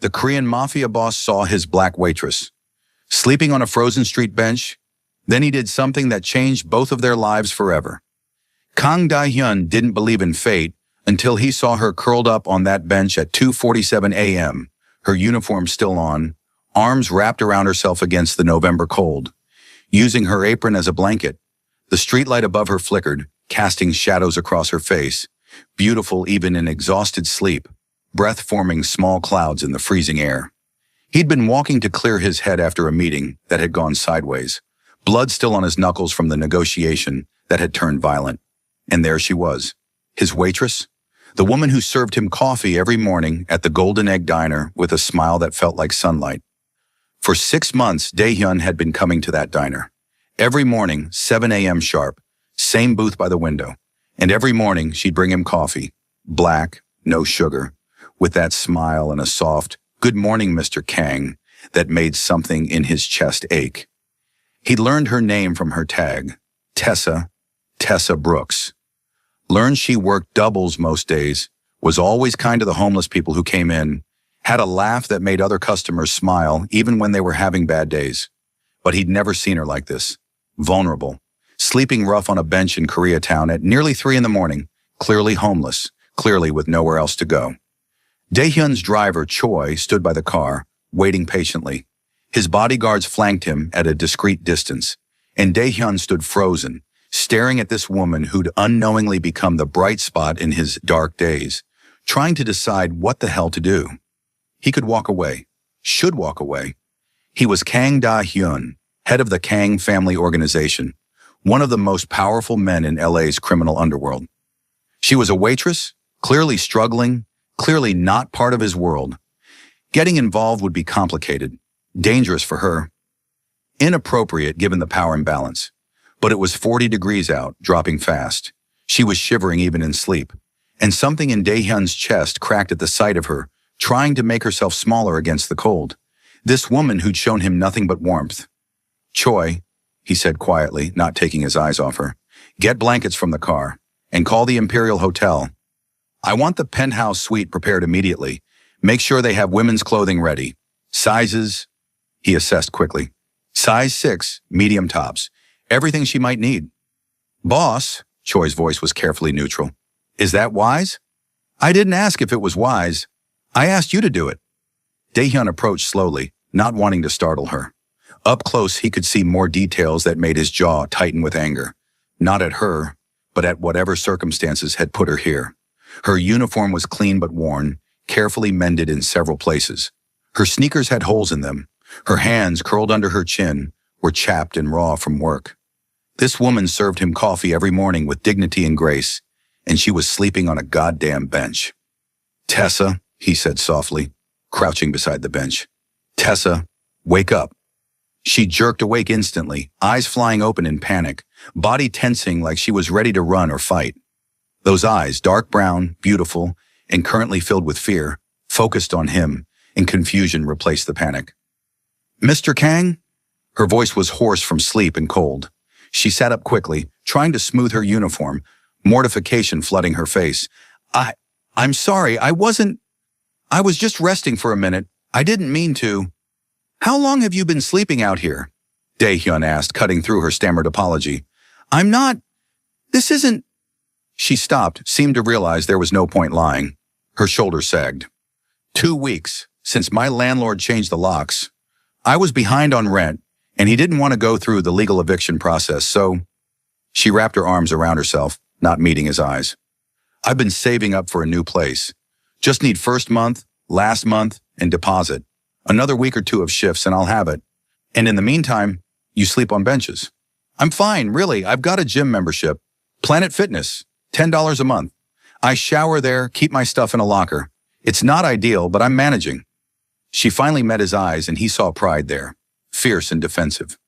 The Korean Mafia boss saw his black waitress, sleeping on a frozen street bench. Then he did something that changed both of their lives forever. Kang Da-hyun didn't believe in fate until he saw her curled up on that bench at 2:47 a.m., her uniform still on, arms wrapped around herself against the November cold. Using her apron as a blanket, the streetlight above her flickered, casting shadows across her face, beautiful even in exhausted sleep, breath forming small clouds in the freezing air. He'd been walking to clear his head after a meeting that had gone sideways, blood still on his knuckles from the negotiation that had turned violent. And there she was, his waitress, the woman who served him coffee every morning at the Golden Egg Diner with a smile that felt like sunlight. For 6 months, Dae-hyun had been coming to that diner. Every morning, 7 a.m. sharp, same booth by the window. And every morning, she'd bring him coffee, black, no sugar, with that smile and a soft, "Good morning, Mr. Kang," that made something in his chest ache. He'd learned her name from her tag, Tessa Brooks. Learned she worked doubles most days, was always kind to the homeless people who came in, had a laugh that made other customers smile even when they were having bad days. But he'd never seen her like this, vulnerable, sleeping rough on a bench in Koreatown at nearly 3 in the morning, clearly homeless, clearly with nowhere else to go. Dae-hyun's driver, Choi, stood by the car, waiting patiently. His bodyguards flanked him at a discreet distance, and Dae-hyun stood frozen, staring at this woman who'd unknowingly become the bright spot in his dark days, trying to decide what the hell to do. He could walk away, should walk away. He was Kang Da-hyun, head of the Kang family organization, one of the most powerful men in LA's criminal underworld. She was a waitress, clearly struggling, clearly not part of his world. Getting involved would be complicated, dangerous for her, inappropriate given the power imbalance. But it was 40 degrees out, dropping fast. She was shivering even in sleep, and something in Dae-hyun's chest cracked at the sight of her, trying to make herself smaller against the cold. This woman who'd shown him nothing but warmth. "Choi," he said quietly, not taking his eyes off her, "get blankets from the car, and call the Imperial Hotel. I want the penthouse suite prepared immediately. Make sure they have women's clothing ready. Sizes," he assessed quickly. "Size 6, medium tops. Everything she might need." "Boss," Choi's voice was carefully neutral, "is that wise?" "I didn't ask if it was wise. I asked you to do it." Dae-hyun approached slowly, not wanting to startle her. Up close, he could see more details that made his jaw tighten with anger. Not at her, but at whatever circumstances had put her here. Her uniform was clean but worn, carefully mended in several places. Her sneakers had holes in them. Her hands, curled under her chin, were chapped and raw from work. This woman served him coffee every morning with dignity and grace, and she was sleeping on a goddamn bench. "Tessa," he said softly, crouching beside the bench. "Tessa, wake up." She jerked awake instantly, eyes flying open in panic, body tensing like she was ready to run or fight. Those eyes, dark brown, beautiful, and currently filled with fear, focused on him, and confusion replaced the panic. "Mr. Kang?" Her voice was hoarse from sleep and cold. She sat up quickly, trying to smooth her uniform, mortification flooding her face. I'm sorry, I was just resting for a minute. I didn't mean to." "How long have you been sleeping out here?" Dae-hyun asked, cutting through her stammered apology. This isn't..." She stopped, seemed to realize there was no point lying. Her shoulders sagged. 2 weeks, since my landlord changed the locks. I was behind on rent, and he didn't want to go through the legal eviction process, so..." She wrapped her arms around herself, not meeting his eyes. "I've been saving up for a new place. Just need first month, last month, and deposit. Another week or 2 of shifts and I'll have it. And in the meantime, you sleep on benches." "I'm fine, really. I've got a gym membership. Planet Fitness, $10 a month. I shower there, keep my stuff in a locker. It's not ideal, but I'm managing." She finally met his eyes and he saw pride there, fierce and defensive.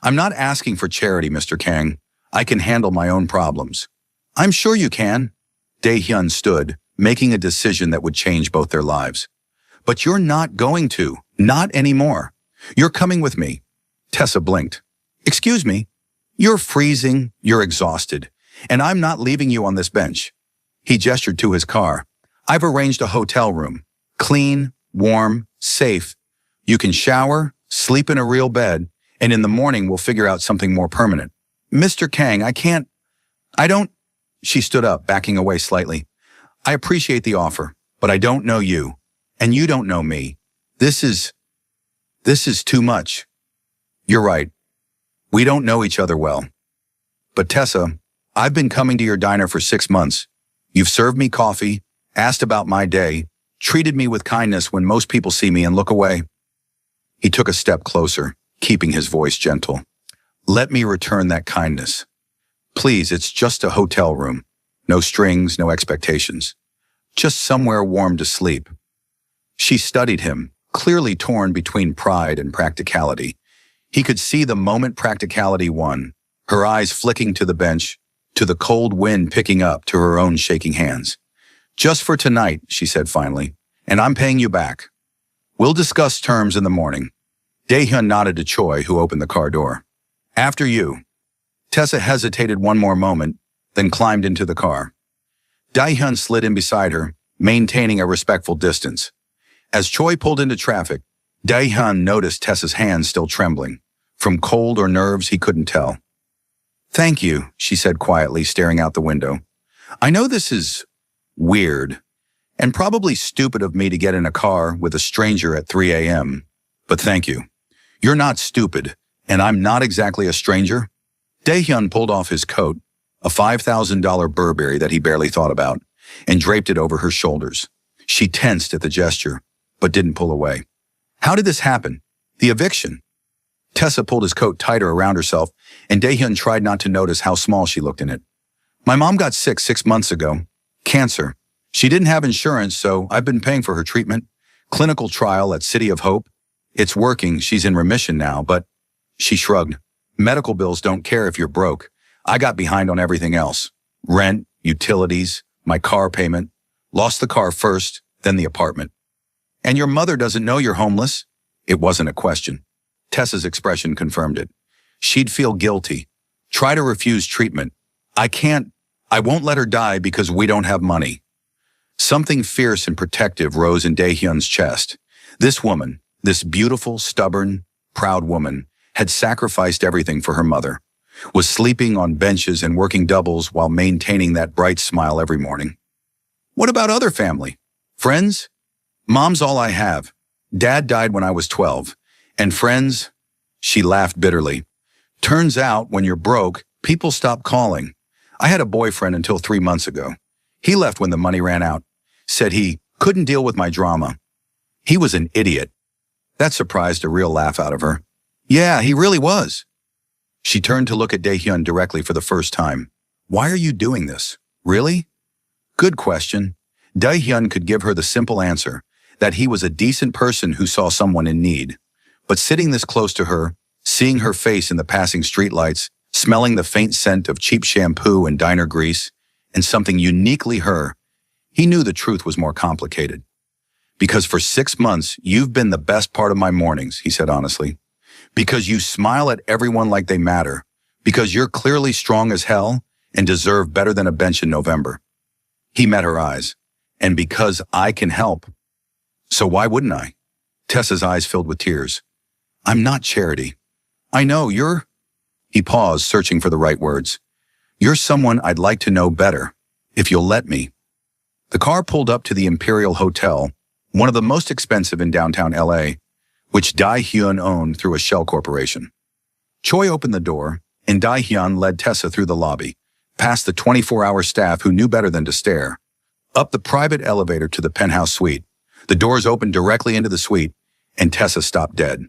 "I'm not asking for charity, Mr. Kang. I can handle my own problems." "I'm sure you can." Dae-hyun stood, making a decision that would change both their lives. "But you're not going to. Not anymore. You're coming with me." Tessa blinked. "Excuse me. You're freezing, you're exhausted, and I'm not leaving you on this bench." He gestured to his car. "I've arranged a hotel room. Clean, warm, safe. You can shower, sleep in a real bed, and in the morning we'll figure out something more permanent. Mr. Kang, I don't. She stood up, backing away slightly. I appreciate the offer, but I don't know you, and you don't know me. This is too much. You're right. We don't know each other well. But Tessa, I've been coming to your diner for 6 months. You've served me coffee, asked about my day, treated me with kindness when most people see me and look away. He took a step closer, keeping his voice gentle. Let me return that kindness. Please, it's just a hotel room. No strings, no expectations. Just somewhere warm to sleep. She studied him, clearly torn between pride and practicality. He could see the moment practicality won, her eyes flicking to the bench, to the cold wind picking up, to her own shaking hands. Just for tonight, she said finally, and I'm paying you back. We'll discuss terms in the morning. Dae-hyun nodded to Choi, who opened the car door. After you. Tessa hesitated one more moment, then climbed into the car. Dae-hyun slid in beside her, maintaining a respectful distance. As Choi pulled into traffic, Dae-hyun noticed Tessa's hands still trembling. From cold or nerves, he couldn't tell. Thank you, she said quietly, staring out the window. I know this is weird, and probably stupid of me to get in a car with a stranger at 3 a.m., but thank you. You're not stupid, and I'm not exactly a stranger. Dae-hyun pulled off his coat, a $5,000 Burberry that he barely thought about, and draped it over her shoulders. She tensed at the gesture, but didn't pull away. How did this happen? The eviction. Tessa pulled his coat tighter around herself, and Dae-hyun tried not to notice how small she looked in it. My mom got sick 6 months ago. Cancer. She didn't have insurance, so I've been paying for her treatment. Clinical trial at City of Hope. It's working, she's in remission now, but... She shrugged. Medical bills don't care if you're broke. I got behind on everything else. Rent, utilities, my car payment. Lost the car first, then the apartment. And your mother doesn't know you're homeless? It wasn't a question. Tessa's expression confirmed it. She'd feel guilty. Try to refuse treatment. I won't let her die because we don't have money. Something fierce and protective rose in Dae-hyun's chest. This woman, this beautiful, stubborn, proud woman, had sacrificed everything for her mother, was sleeping on benches and working doubles while maintaining that bright smile every morning. What about other family? Friends? Mom's all I have. Dad died when I was 12. And friends? She laughed bitterly. Turns out, when you're broke, people stop calling. I had a boyfriend until 3 months ago. He left when the money ran out. Said he couldn't deal with my drama. He was an idiot. That surprised a real laugh out of her. Yeah, he really was. She turned to look at Dae-hyun directly for the first time. Why are you doing this? Really? Good question. Dae-hyun could give her the simple answer, that he was a decent person who saw someone in need. But sitting this close to her, seeing her face in the passing streetlights, smelling the faint scent of cheap shampoo and diner grease, and something uniquely her, he knew the truth was more complicated. Because for 6 months, you've been the best part of my mornings, he said honestly. Because you smile at everyone like they matter. Because you're clearly strong as hell and deserve better than a bench in November. He met her eyes. And because I can help. So why wouldn't I? Tessa's eyes filled with tears. I'm not charity. I know you're... He paused, searching for the right words. You're someone I'd like to know better, if you'll let me. The car pulled up to the Imperial Hotel, one of the most expensive in downtown LA, which Dae-hyun owned through a shell corporation. Choi opened the door, and Dae-hyun led Tessa through the lobby, past the 24-hour staff who knew better than to stare, up the private elevator to the penthouse suite. The doors opened directly into the suite, and Tessa stopped dead.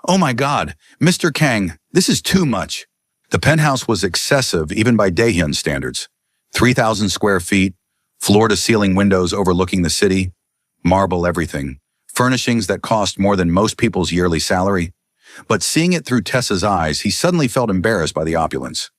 Oh my God, Mr. Kang, this is too much. The penthouse was excessive even by Dae-hyun standards. 3,000 square feet, floor-to-ceiling windows overlooking the city, marble everything, furnishings that cost more than most people's yearly salary. But seeing it through Tessa's eyes, he suddenly felt embarrassed by the opulence.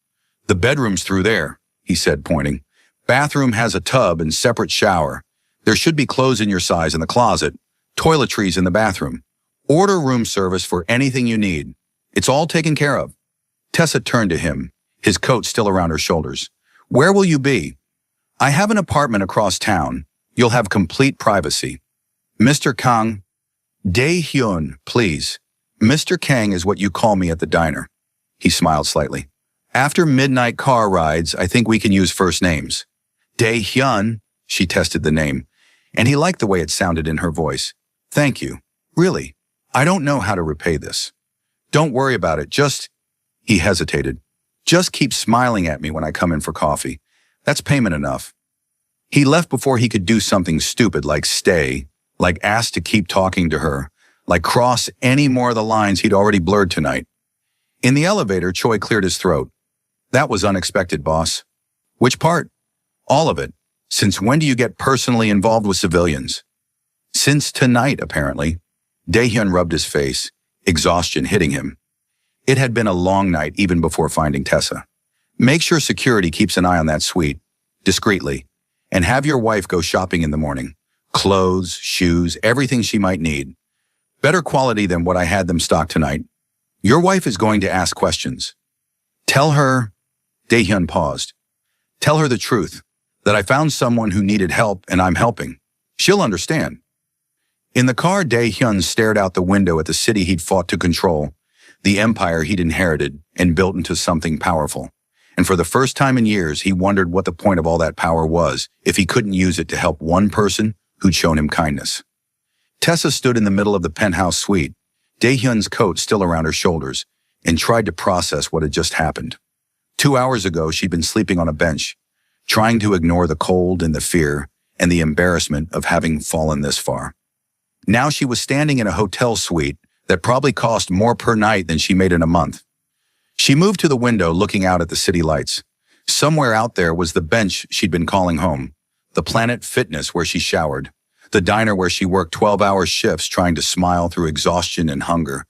The bedroom's through there, he said, pointing. Bathroom has a tub and separate shower. There should be clothes in your size in the closet, toiletries in the bathroom. Order room service for anything you need. It's all taken care of. Tessa turned to him, his coat still around her shoulders. Where will you be? I have an apartment across town. You'll have complete privacy. Mr. Kang, Dae-hyun, please. Mr. Kang is what you call me at the diner. He smiled slightly. After midnight car rides, I think we can use first names. Dae-hyun, she tested the name, and he liked the way it sounded in her voice. Thank you. Really, I don't know how to repay this. Don't worry about it, He hesitated. Just keep smiling at me when I come in for coffee. That's payment enough. He left before he could do something stupid like stay, like ask to keep talking to her, like cross any more of the lines he'd already blurred tonight. In the elevator, Choi cleared his throat. That was unexpected, boss. Which part? All of it. Since when do you get personally involved with civilians? Since tonight, apparently. Dae-hyun rubbed his face, exhaustion hitting him. It had been a long night even before finding Tessa. Make sure security keeps an eye on that suite, discreetly, and have your wife go shopping in the morning. Clothes, shoes, everything she might need. Better quality than what I had them stock tonight. Your wife is going to ask questions. Tell her, Dae-hyun paused. Tell her the truth, that I found someone who needed help and I'm helping. She'll understand. In the car, Dae-hyun stared out the window at the city he'd fought to control, the empire he'd inherited and built into something powerful. And for the first time in years, he wondered what the point of all that power was if he couldn't use it to help one person who'd shown him kindness. Tessa stood in the middle of the penthouse suite, Dae-hyun's coat still around her shoulders, and tried to process what had just happened. 2 hours ago, she'd been sleeping on a bench, trying to ignore the cold and the fear and the embarrassment of having fallen this far. Now she was standing in a hotel suite that probably cost more per night than she made in a month. She moved to the window looking out at the city lights. Somewhere out there was the bench she'd been calling home, the Planet Fitness where she showered, the diner where she worked 12-hour shifts trying to smile through exhaustion and hunger,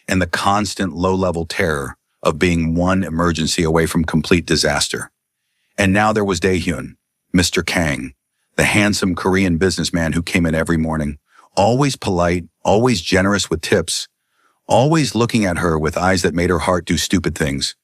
and the constant low-level terror of being one emergency away from complete disaster. And now there was Dae-hyun, Mr. Kang, the handsome Korean businessman who came in every morning, always polite, always generous with tips, always looking at her with eyes that made her heart do stupid things.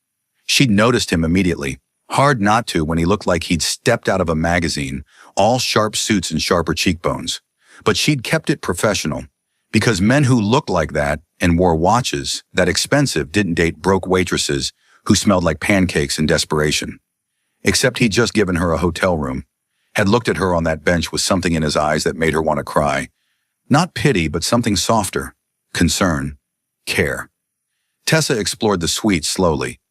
She'd noticed him immediately, hard not to when he looked like he'd stepped out of a magazine, all sharp suits and sharper cheekbones. But she'd kept it professional, because men who looked like that and wore watches that expensive didn't date broke waitresses who smelled like pancakes in desperation. Except he'd just given her a hotel room, had looked at her on that bench with something in his eyes that made her want to cry. Not pity, but something softer, concern, care. Tessa explored the suite slowly.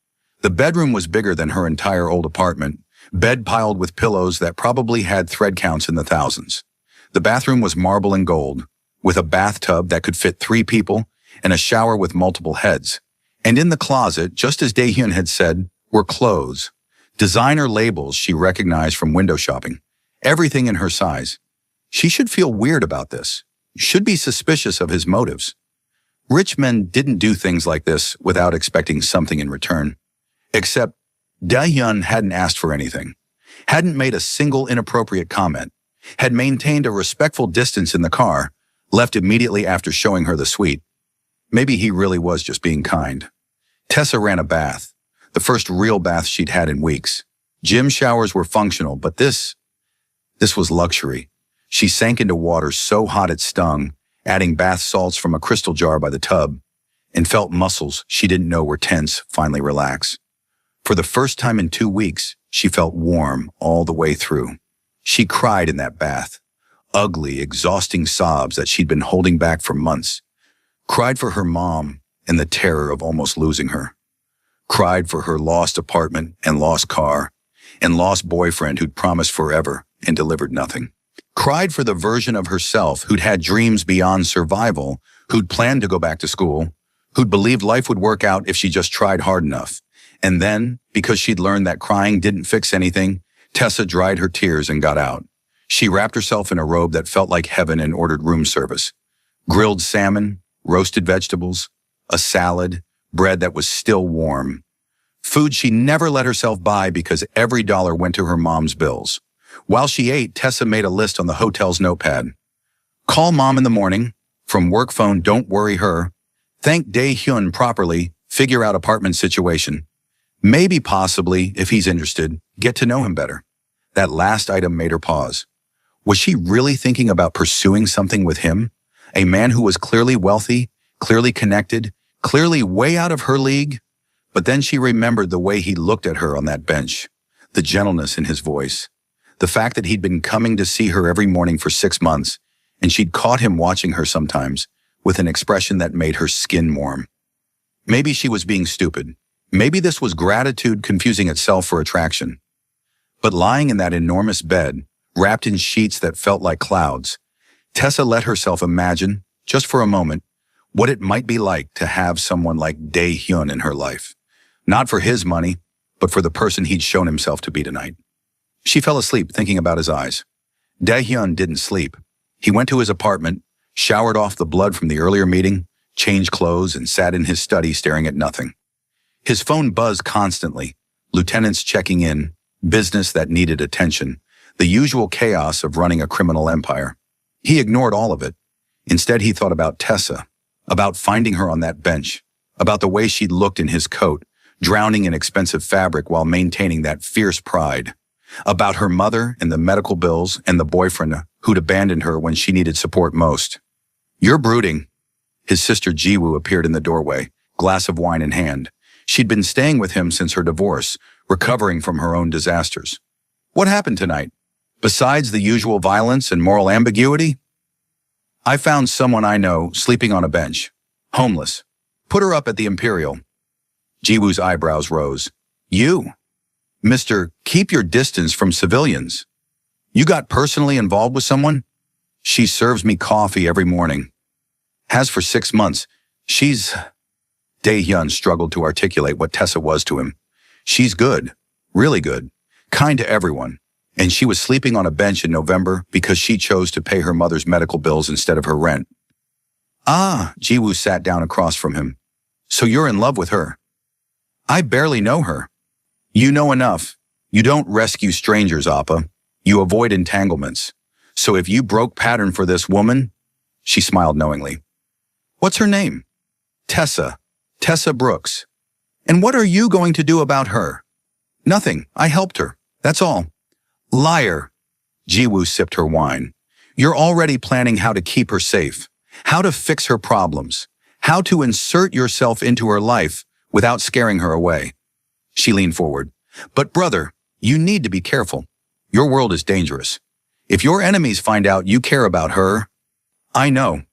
The bedroom was bigger than her entire old apartment, bed piled with pillows that probably had thread counts in the thousands. The bathroom was marble and gold, with a bathtub that could fit 3 people and a shower with multiple heads. And in the closet, just as Dae-hyun had said, were clothes, designer labels she recognized from window shopping, everything in her size. She should feel weird about this, should be suspicious of his motives. Rich men didn't do things like this without expecting something in return. Except Dae-hyun hadn't asked for anything, hadn't made a single inappropriate comment, had maintained a respectful distance in the car, left immediately after showing her the suite. Maybe he really was just being kind. Tessa ran a bath, the first real bath she'd had in weeks. Gym showers were functional, but this was luxury. She sank into water so hot it stung, adding bath salts from a crystal jar by the tub, and felt muscles she didn't know were tense finally relax. For the first time in 2 weeks, she felt warm all the way through. She cried in that bath, ugly, exhausting sobs that she'd been holding back for months. Cried for her mom and the terror of almost losing her. Cried for her lost apartment and lost car and lost boyfriend who'd promised forever and delivered nothing. Cried for the version of herself who'd had dreams beyond survival, who'd planned to go back to school, who'd believed life would work out if she just tried hard enough. And then, because she'd learned that crying didn't fix anything, Tessa dried her tears and got out. She wrapped herself in a robe that felt like heaven and ordered room service. Grilled salmon, roasted vegetables, a salad, bread that was still warm. Food she never let herself buy because every dollar went to her mom's bills. While she ate, Tessa made a list on the hotel's notepad. Call mom in the morning. From work phone, don't worry her. Thank Dae-hyun properly. Figure out apartment situation. Maybe possibly, if he's interested, get to know him better. That last item made her pause. Was she really thinking about pursuing something with him? A man who was clearly wealthy, clearly connected, clearly way out of her league? But then she remembered the way he looked at her on that bench, the gentleness in his voice, the fact that he'd been coming to see her every morning for 6 months, and she'd caught him watching her sometimes with an expression that made her skin warm. Maybe she was being stupid. Maybe this was gratitude confusing itself for attraction. But lying in that enormous bed, wrapped in sheets that felt like clouds, Tessa let herself imagine, just for a moment, what it might be like to have someone like Dae-hyun in her life. Not for his money, but for the person he'd shown himself to be tonight. She fell asleep thinking about his eyes. Dae-hyun didn't sleep. He went to his apartment, showered off the blood from the earlier meeting, changed clothes, and sat in his study staring at nothing. His phone buzzed constantly, lieutenants checking in, business that needed attention, the usual chaos of running a criminal empire. He ignored all of it. Instead, he thought about Tessa, about finding her on that bench, about the way she'd looked in his coat, drowning in expensive fabric while maintaining that fierce pride, about her mother and the medical bills and the boyfriend who'd abandoned her when she needed support most. "You're brooding." His sister Jiwoo appeared in the doorway, glass of wine in hand. She'd been staying with him since her divorce, recovering from her own disasters. "What happened tonight? Besides the usual violence and moral ambiguity?" "I found someone I know sleeping on a bench. Homeless. Put her up at the Imperial." Jiwoo's eyebrows rose. "You? Mister, keep your distance from civilians. You got personally involved with someone?" "She serves me coffee every morning. Has for 6 months. She's..." Dae-hyun struggled to articulate what Tessa was to him. "She's good. Really good. Kind to everyone. And she was sleeping on a bench in November because she chose to pay her mother's medical bills instead of her rent." "Ah," Jiwoo sat down across from him. "So you're in love with her?" "I barely know her." "You know enough. You don't rescue strangers, Appa. You avoid entanglements. So if you broke pattern for this woman..." She smiled knowingly. "What's her name?" "Tessa. Tessa Brooks." "And what are you going to do about her?" "Nothing. I helped her. That's all." "Liar." Jiwoo sipped her wine. "You're already planning how to keep her safe, how to fix her problems, how to insert yourself into her life without scaring her away." She leaned forward. "But brother, you need to be careful. Your world is dangerous. If your enemies find out you care about her..." "I know."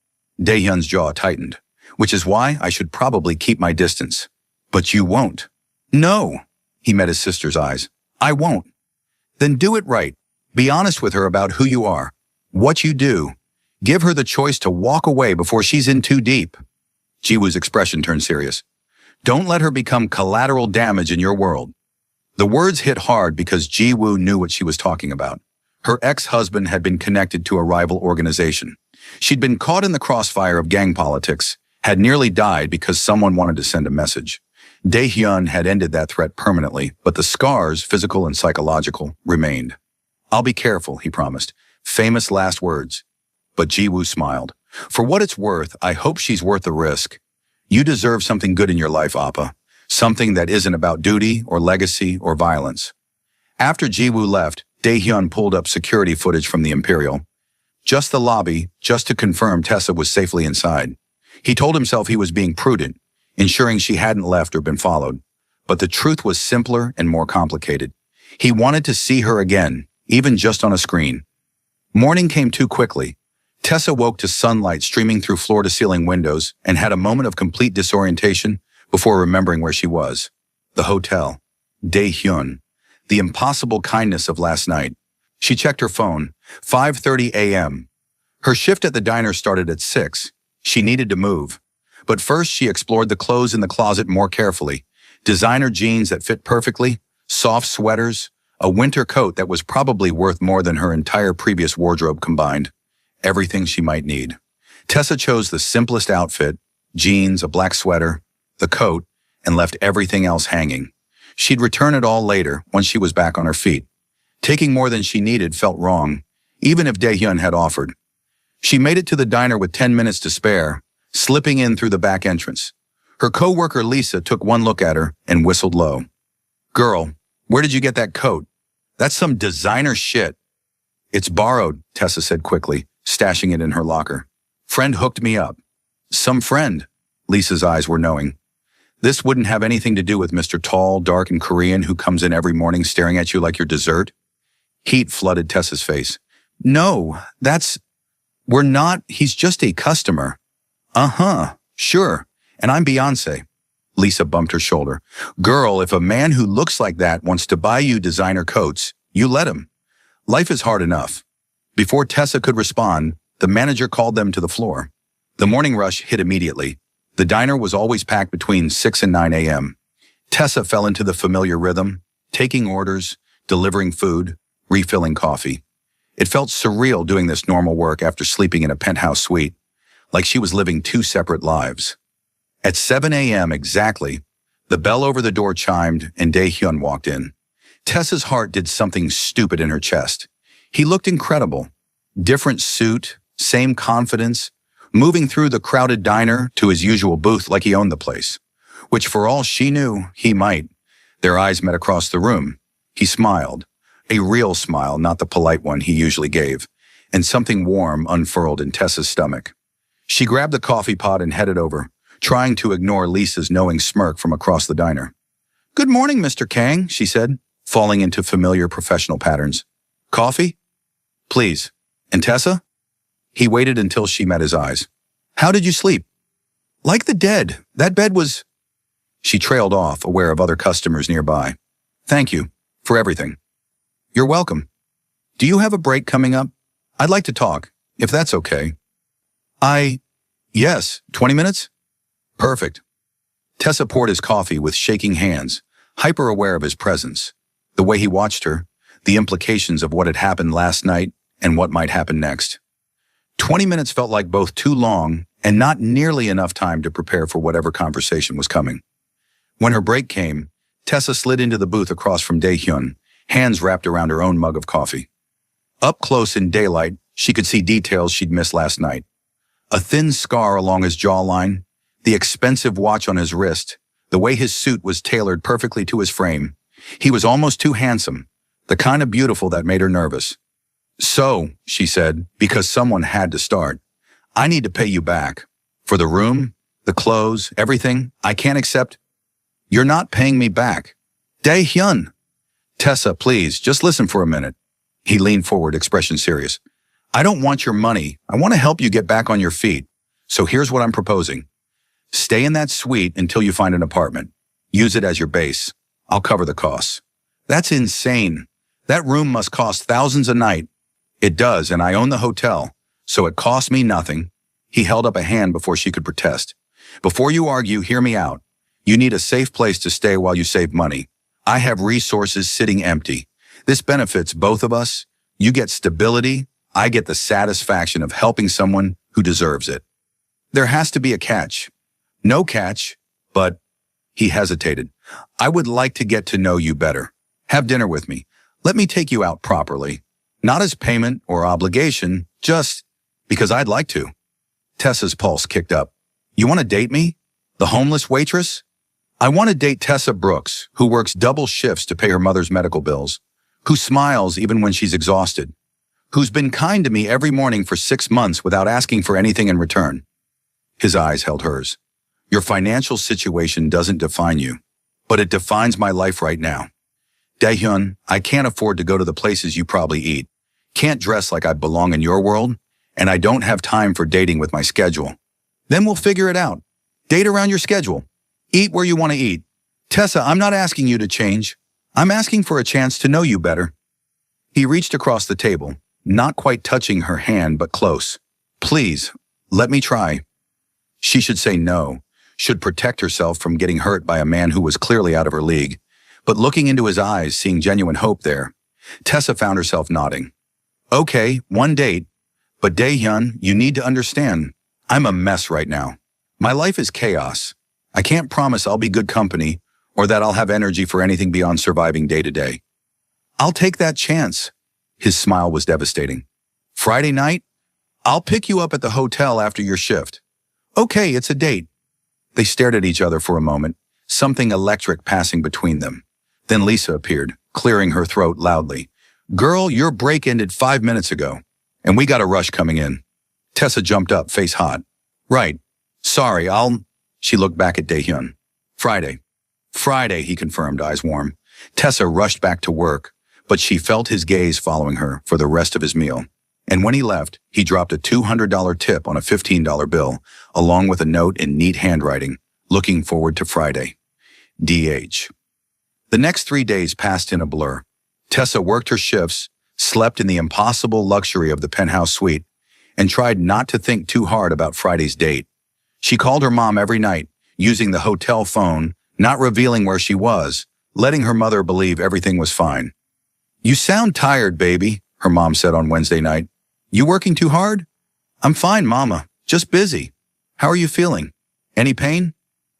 Dae-hyun's jaw tightened. "Which is why I should probably keep my distance." "But you won't." "No." He met his sister's eyes. "I won't." "Then do it right. Be honest with her about who you are, what you do. Give her the choice to walk away before she's in too deep." Jiwoo's expression turned serious. "Don't let her become collateral damage in your world." The words hit hard because Jiwoo knew what she was talking about. Her ex-husband had been connected to a rival organization. She'd been caught in the crossfire of gang politics, had nearly died because someone wanted to send a message. Dae-hyun had ended that threat permanently, but the scars, physical and psychological, remained. "I'll be careful," he promised. Famous last words. But Jiwoo smiled. "For what it's worth, I hope she's worth the risk. You deserve something good in your life, Appa. Something that isn't about duty or legacy or violence." After Jiwoo left, Dae-hyun pulled up security footage from the Imperial. Just the lobby, just to confirm Tessa was safely inside. He told himself he was being prudent, ensuring she hadn't left or been followed. But the truth was simpler and more complicated. He wanted to see her again, even just on a screen. Morning came too quickly. Tessa woke to sunlight streaming through floor-to-ceiling windows and had a moment of complete disorientation before remembering where she was. The hotel. Dae-hyun. The impossible kindness of last night. She checked her phone. 5:30 a.m. Her shift at the diner started at 6. She needed to move. But first she explored the clothes in the closet more carefully. Designer jeans that fit perfectly, soft sweaters, a winter coat that was probably worth more than her entire previous wardrobe combined. Everything she might need. Tessa chose the simplest outfit, jeans, a black sweater, the coat, and left everything else hanging. She'd return it all later, once she was back on her feet. Taking more than she needed felt wrong, even if Dae-hyun had offered. She made it to the diner with 10 minutes to spare, slipping in through the back entrance. Her co-worker Lisa took one look at her and whistled low. "Girl, where did you get that coat? That's some designer shit." It's borrowed, Tessa said quickly, stashing it in her locker. Friend hooked me up. Some friend? Lisa's eyes were knowing. This wouldn't have anything to do with Mr. Tall, dark, and Korean who comes in every morning staring at you like you're dessert? Heat flooded Tessa's face. No, we're not, he's just a customer. Uh-huh, sure, and I'm Beyonce. Lisa bumped her shoulder. Girl, if a man who looks like that wants to buy you designer coats, you let him. Life is hard enough. Before Tessa could respond, the manager called them to the floor. The morning rush hit immediately. The diner was always packed between 6 and 9 a.m. Tessa fell into the familiar rhythm, taking orders, delivering food, refilling coffee. It felt surreal doing this normal work after sleeping in a penthouse suite, like she was living two separate lives. At 7 a.m. exactly, the bell over the door chimed and Dae-hyun walked in. Tessa's heart did something stupid in her chest. He looked incredible. Different suit, same confidence, moving through the crowded diner to his usual booth like he owned the place, which for all she knew, he might. Their eyes met across the room. He smiled, a real smile, not the polite one he usually gave, and something warm unfurled in Tessa's stomach. She grabbed the coffee pot and headed over, trying to ignore Lisa's knowing smirk from across the diner. Good morning, Mr. Kang, she said, falling into familiar professional patterns. Coffee? Please. And Tessa? He waited until she met his eyes. How did you sleep? Like the dead. That bed was... She trailed off, aware of other customers nearby. Thank you for everything. You're welcome. Do you have a break coming up? I'd like to talk, if that's okay. Yes, 20 minutes? Perfect. Tessa poured his coffee with shaking hands, hyper-aware of his presence, the way he watched her, the implications of what had happened last night and what might happen next. 20 minutes felt like both too long and not nearly enough time to prepare for whatever conversation was coming. When her break came, Tessa slid into the booth across from Dae-hyun, hands wrapped around her own mug of coffee. Up close in daylight, she could see details she'd missed last night. A thin scar along his jawline, the expensive watch on his wrist, the way his suit was tailored perfectly to his frame. He was almost too handsome, the kind of beautiful that made her nervous. So, she said, because someone had to start, I need to pay you back. For the room, the clothes, everything, I can't accept. You're not paying me back. Dae-hyun. Tessa, please, just listen for a minute. He leaned forward, expression serious. I don't want your money. I want to help you get back on your feet. So here's what I'm proposing. Stay in that suite until you find an apartment. Use it as your base. I'll cover the costs. That's insane. That room must cost thousands a night. It does, and I own the hotel, so it costs me nothing. He held up a hand before she could protest. Before you argue, hear me out. You need a safe place to stay while you save money. I have resources sitting empty. This benefits both of us. You get stability. I get the satisfaction of helping someone who deserves it. There has to be a catch. No catch, but... He hesitated. I would like to get to know you better. Have dinner with me. Let me take you out properly. Not as payment or obligation, just because I'd like to. Tessa's pulse kicked up. You want to date me? The homeless waitress? I want to date Tessa Brooks, who works double shifts to pay her mother's medical bills, who smiles even when she's exhausted, who's been kind to me every morning for 6 months without asking for anything in return. His eyes held hers. Your financial situation doesn't define you, but it defines my life right now. Dae-hyun, I can't afford to go to the places you probably eat, can't dress like I belong in your world, and I don't have time for dating with my schedule. Then we'll figure it out. Date around your schedule. Eat where you want to eat. Tessa, I'm not asking you to change. I'm asking for a chance to know you better. He reached across the table, not quite touching her hand, but close. Please, let me try. She should say no, should protect herself from getting hurt by a man who was clearly out of her league. But looking into his eyes, seeing genuine hope there, Tessa found herself nodding. Okay, one date. But Dae-hyun, you need to understand, I'm a mess right now. My life is chaos. I can't promise I'll be good company or that I'll have energy for anything beyond surviving day to day. I'll take that chance. His smile was devastating. Friday night? I'll pick you up at the hotel after your shift. Okay, it's a date. They stared at each other for a moment, something electric passing between them. Then Lisa appeared, clearing her throat loudly. Girl, your break ended 5 minutes ago, and we got a rush coming in. Tessa jumped up, face hot. Right. Sorry, She looked back at Dae-hyun. Friday. Friday, he confirmed, eyes warm. Tessa rushed back to work, but she felt his gaze following her for the rest of his meal. And when he left, he dropped a $200 tip on a $15 bill, along with a note in neat handwriting, looking forward to Friday. DH. The next 3 days passed in a blur. Tessa worked her shifts, slept in the impossible luxury of the penthouse suite, and tried not to think too hard about Friday's date. She called her mom every night, using the hotel phone, not revealing where she was, letting her mother believe everything was fine. You sound tired, baby, her mom said on Wednesday night. You working too hard? I'm fine, mama. Just busy. How are you feeling? Any pain?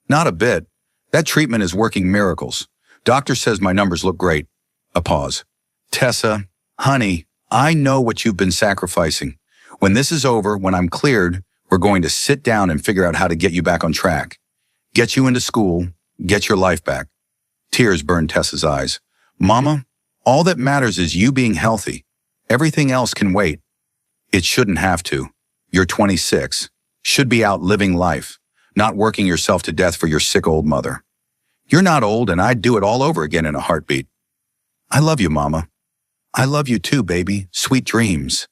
Not a bit. That treatment is working miracles. Doctor says my numbers look great. A pause. Tessa, honey, I know what you've been sacrificing. When this is over, when I'm cleared, we're going to sit down and figure out how to get you back on track. Get you into school, get your life back. Tears burned Tessa's eyes. Mama, all that matters is you being healthy. Everything else can wait. It shouldn't have to. You're 26. Should be out living life, not working yourself to death for your sick old mother. You're not old, and I'd do it all over again in a heartbeat. I love you, Mama. I love you too, baby. Sweet dreams.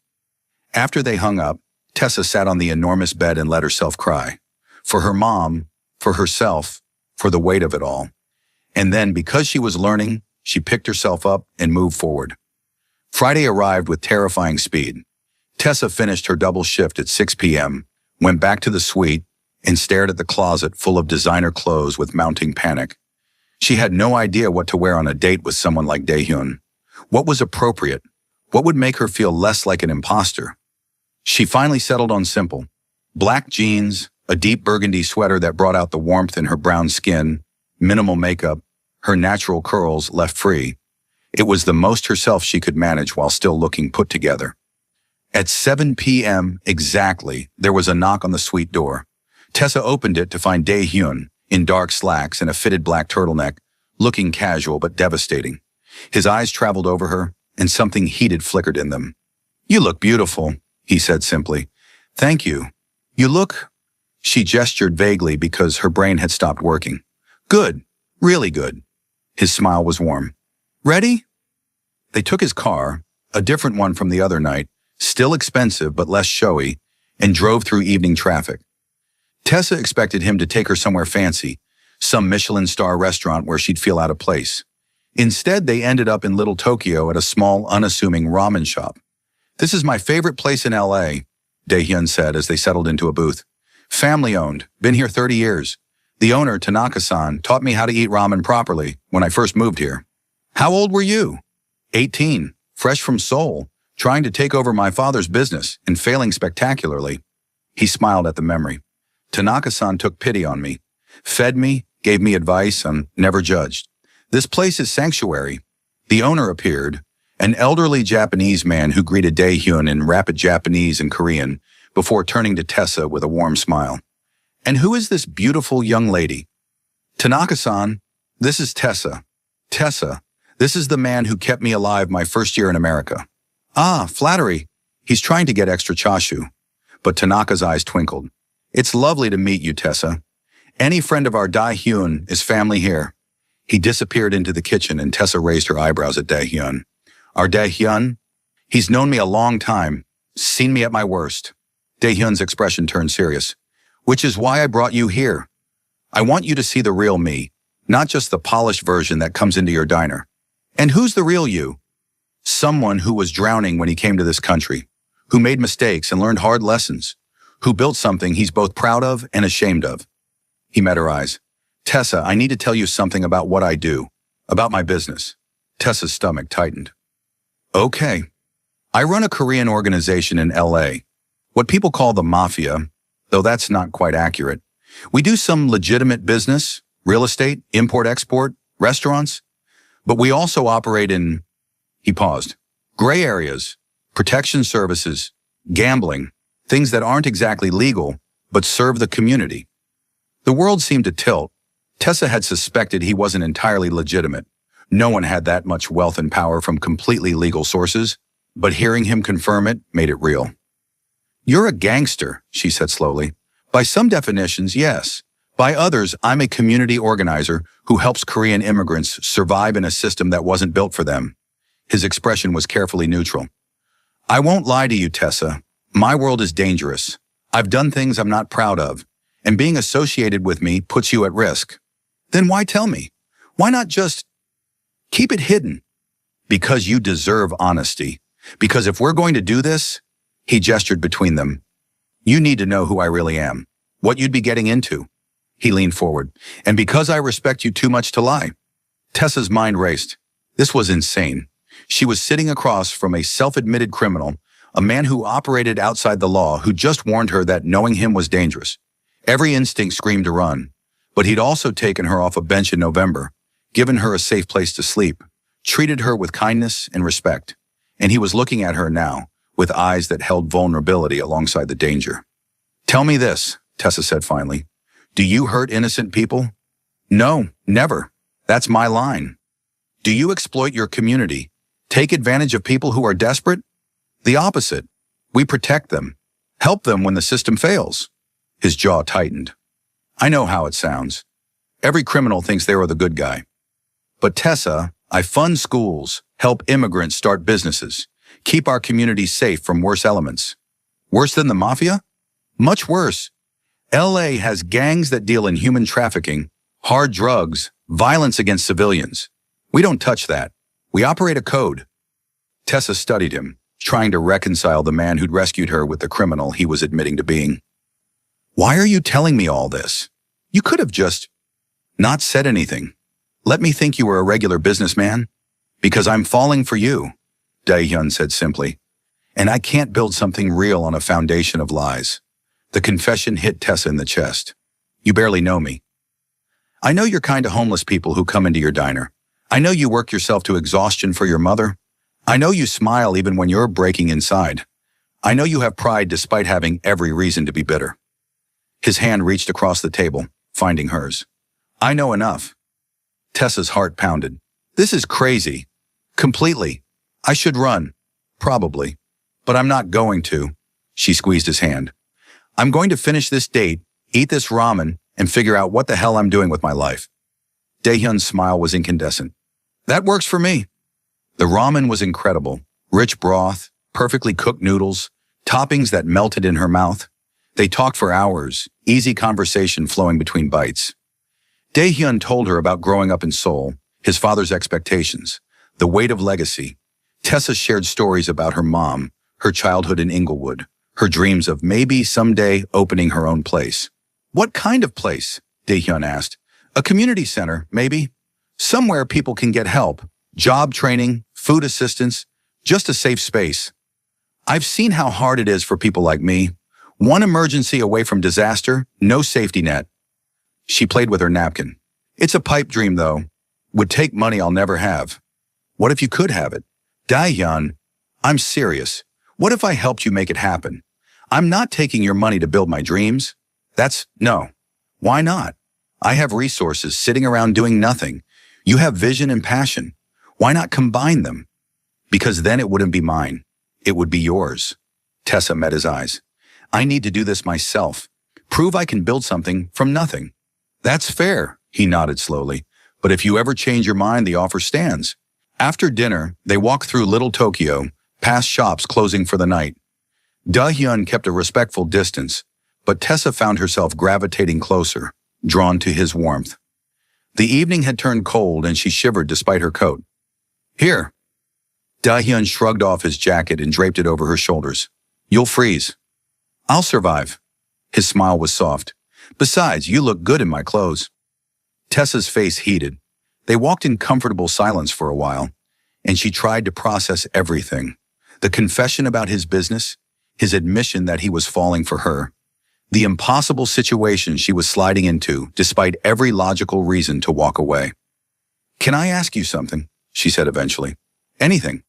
After they hung up, Tessa sat on the enormous bed and let herself cry. For her mom, for herself, for the weight of it all. And then, because she was learning, she picked herself up and moved forward. Friday arrived with terrifying speed. Tessa finished her double shift at 6 p.m., went back to the suite, and stared at the closet full of designer clothes with mounting panic. She had no idea what to wear on a date with someone like Dae-hyun. What was appropriate? What would make her feel less like an imposter? She finally settled on simple. Black jeans, a deep burgundy sweater that brought out the warmth in her brown skin, minimal makeup, her natural curls left free. It was the most herself she could manage while still looking put together. At 7 p.m. exactly, there was a knock on the suite door. Tessa opened it to find Dae-hyun, in dark slacks and a fitted black turtleneck, looking casual but devastating. His eyes traveled over her, and something heated flickered in them. You look beautiful, he said simply. Thank you. You look... She gestured vaguely because her brain had stopped working. Good. Really good. His smile was warm. Ready? They took his car, a different one from the other night, still expensive but less showy, and drove through evening traffic. Tessa expected him to take her somewhere fancy, some Michelin star restaurant where she'd feel out of place. Instead, they ended up in Little Tokyo at a small, unassuming ramen shop. This is my favorite place in L.A., Dae-hyun said as they settled into a booth. Family-owned, been here 30 years. The owner, Tanaka-san, taught me how to eat ramen properly when I first moved here. How old were you? 18, fresh from Seoul, trying to take over my father's business and failing spectacularly. He smiled at the memory. Tanaka-san took pity on me, fed me, gave me advice, and never judged. This place is sanctuary. The owner appeared, an elderly Japanese man who greeted Dae-hyun in rapid Japanese and Korean before turning to Tessa with a warm smile. And who is this beautiful young lady? Tanaka-san, this is Tessa. Tessa, this is the man who kept me alive my first year in America. Ah, flattery. He's trying to get extra chashu. But Tanaka's eyes twinkled. It's lovely to meet you, Tessa. Any friend of our Dae-hyun is family here. He disappeared into the kitchen and Tessa raised her eyebrows at Dae-hyun. Our Dae-hyun? He's known me a long time, seen me at my worst. Dae-hyun's expression turned serious. Which is why I brought you here. I want you to see the real me, not just the polished version that comes into your diner. And who's the real you? Someone who was drowning when he came to this country, who made mistakes and learned hard lessons, who built something he's both proud of and ashamed of. He met her eyes. Tessa, I need to tell you something about what I do, about my business. Tessa's stomach tightened. Okay. I run a Korean organization in L.A., what people call the Mafia, though that's not quite accurate. We do some legitimate business, real estate, import-export, restaurants, but we also operate in, he paused, gray areas, protection services, gambling, things that aren't exactly legal, but serve the community. The world seemed to tilt. Tessa had suspected he wasn't entirely legitimate, No one had that much wealth and power from completely legal sources, but hearing him confirm it made it real. "You're a gangster," she said slowly. "By some definitions, yes. By others, I'm a community organizer who helps Korean immigrants survive in a system that wasn't built for them." His expression was carefully neutral. "I won't lie to you, Tessa. My world is dangerous. I've done things I'm not proud of, and being associated with me puts you at risk. Then why tell me? Why not just keep it hidden?" "Because you deserve honesty. Because if we're going to do this," he gestured between them, "you need to know who I really am, what you'd be getting into." He leaned forward. "And because I respect you too much to lie." Tessa's mind raced. This was insane. She was sitting across from a self-admitted criminal, a man who operated outside the law, who just warned her that knowing him was dangerous. Every instinct screamed to run, but he'd also taken her off a bench in November, given her a safe place to sleep, treated her with kindness and respect, and he was looking at her now with eyes that held vulnerability alongside the danger. "Tell me this," Tessa said finally. "Do you hurt innocent people?" "No, never. That's my line." "Do you exploit your community? Take advantage of people who are desperate?" "The opposite. We protect them. Help them when the system fails." His jaw tightened. "I know how it sounds. Every criminal thinks they are the good guy. But Tessa, I fund schools, help immigrants start businesses, keep our communities safe from worse elements." "Worse than the Mafia?" "Much worse. LA has gangs that deal in human trafficking, hard drugs, violence against civilians. We don't touch that. We operate a code." Tessa studied him, trying to reconcile the man who'd rescued her with the criminal he was admitting to being. "Why are you telling me all this? You could have just not said anything. Let me think you were a regular businessman." "Because I'm falling for you," Dae-hyun said simply. "And I can't build something real on a foundation of lies." The confession hit Tessa in the chest. "You barely know me. I know you're kind of homeless people who come into your diner. I know you work yourself to exhaustion for your mother. I know you smile even when you're breaking inside. I know you have pride despite having every reason to be bitter." His hand reached across the table, finding hers. "I know enough." Tessa's heart pounded. "This is crazy. Completely. I should run. Probably. But I'm not going to." She squeezed his hand. "I'm going to finish this date, eat this ramen, and figure out what the hell I'm doing with my life." Dae-hyun's smile was incandescent. "That works for me." The ramen was incredible. Rich broth, perfectly cooked noodles, toppings that melted in her mouth. They talked for hours, easy conversation flowing between bites. Dae-hyun told her about growing up in Seoul, his father's expectations, the weight of legacy. Tessa shared stories about her mom, her childhood in Inglewood, her dreams of maybe someday opening her own place. "What kind of place?" Dae-hyun asked. "A community center, maybe. Somewhere people can get help, job training, food assistance, just a safe space. I've seen how hard it is for people like me. One emergency away from disaster, no safety net." She played with her napkin. "It's a pipe dream, though. Would take money I'll never have." "What if you could have it?" "Dae-hyun, I'm serious. What if I helped you make it happen? I'm not taking your money to build my dreams. No. Why not? I have resources sitting around doing nothing. You have vision and passion. Why not combine them?" "Because then it wouldn't be mine. It would be yours." Tessa met his eyes. "I need to do this myself. Prove I can build something from nothing." "That's fair," he nodded slowly. "But if you ever change your mind, the offer stands." After dinner, they walked through Little Tokyo, past shops closing for the night. Dae-hyun kept a respectful distance, but Tessa found herself gravitating closer, drawn to his warmth. The evening had turned cold and she shivered despite her coat. "Here." Dae-hyun shrugged off his jacket and draped it over her shoulders. "You'll freeze." "I'll survive." His smile was soft. "Besides, you look good in my clothes." Tessa's face heated. They walked in comfortable silence for a while, and she tried to process everything. The confession about his business, his admission that he was falling for her, the impossible situation she was sliding into despite every logical reason to walk away. "Can I ask you something?" she said eventually. "Anything."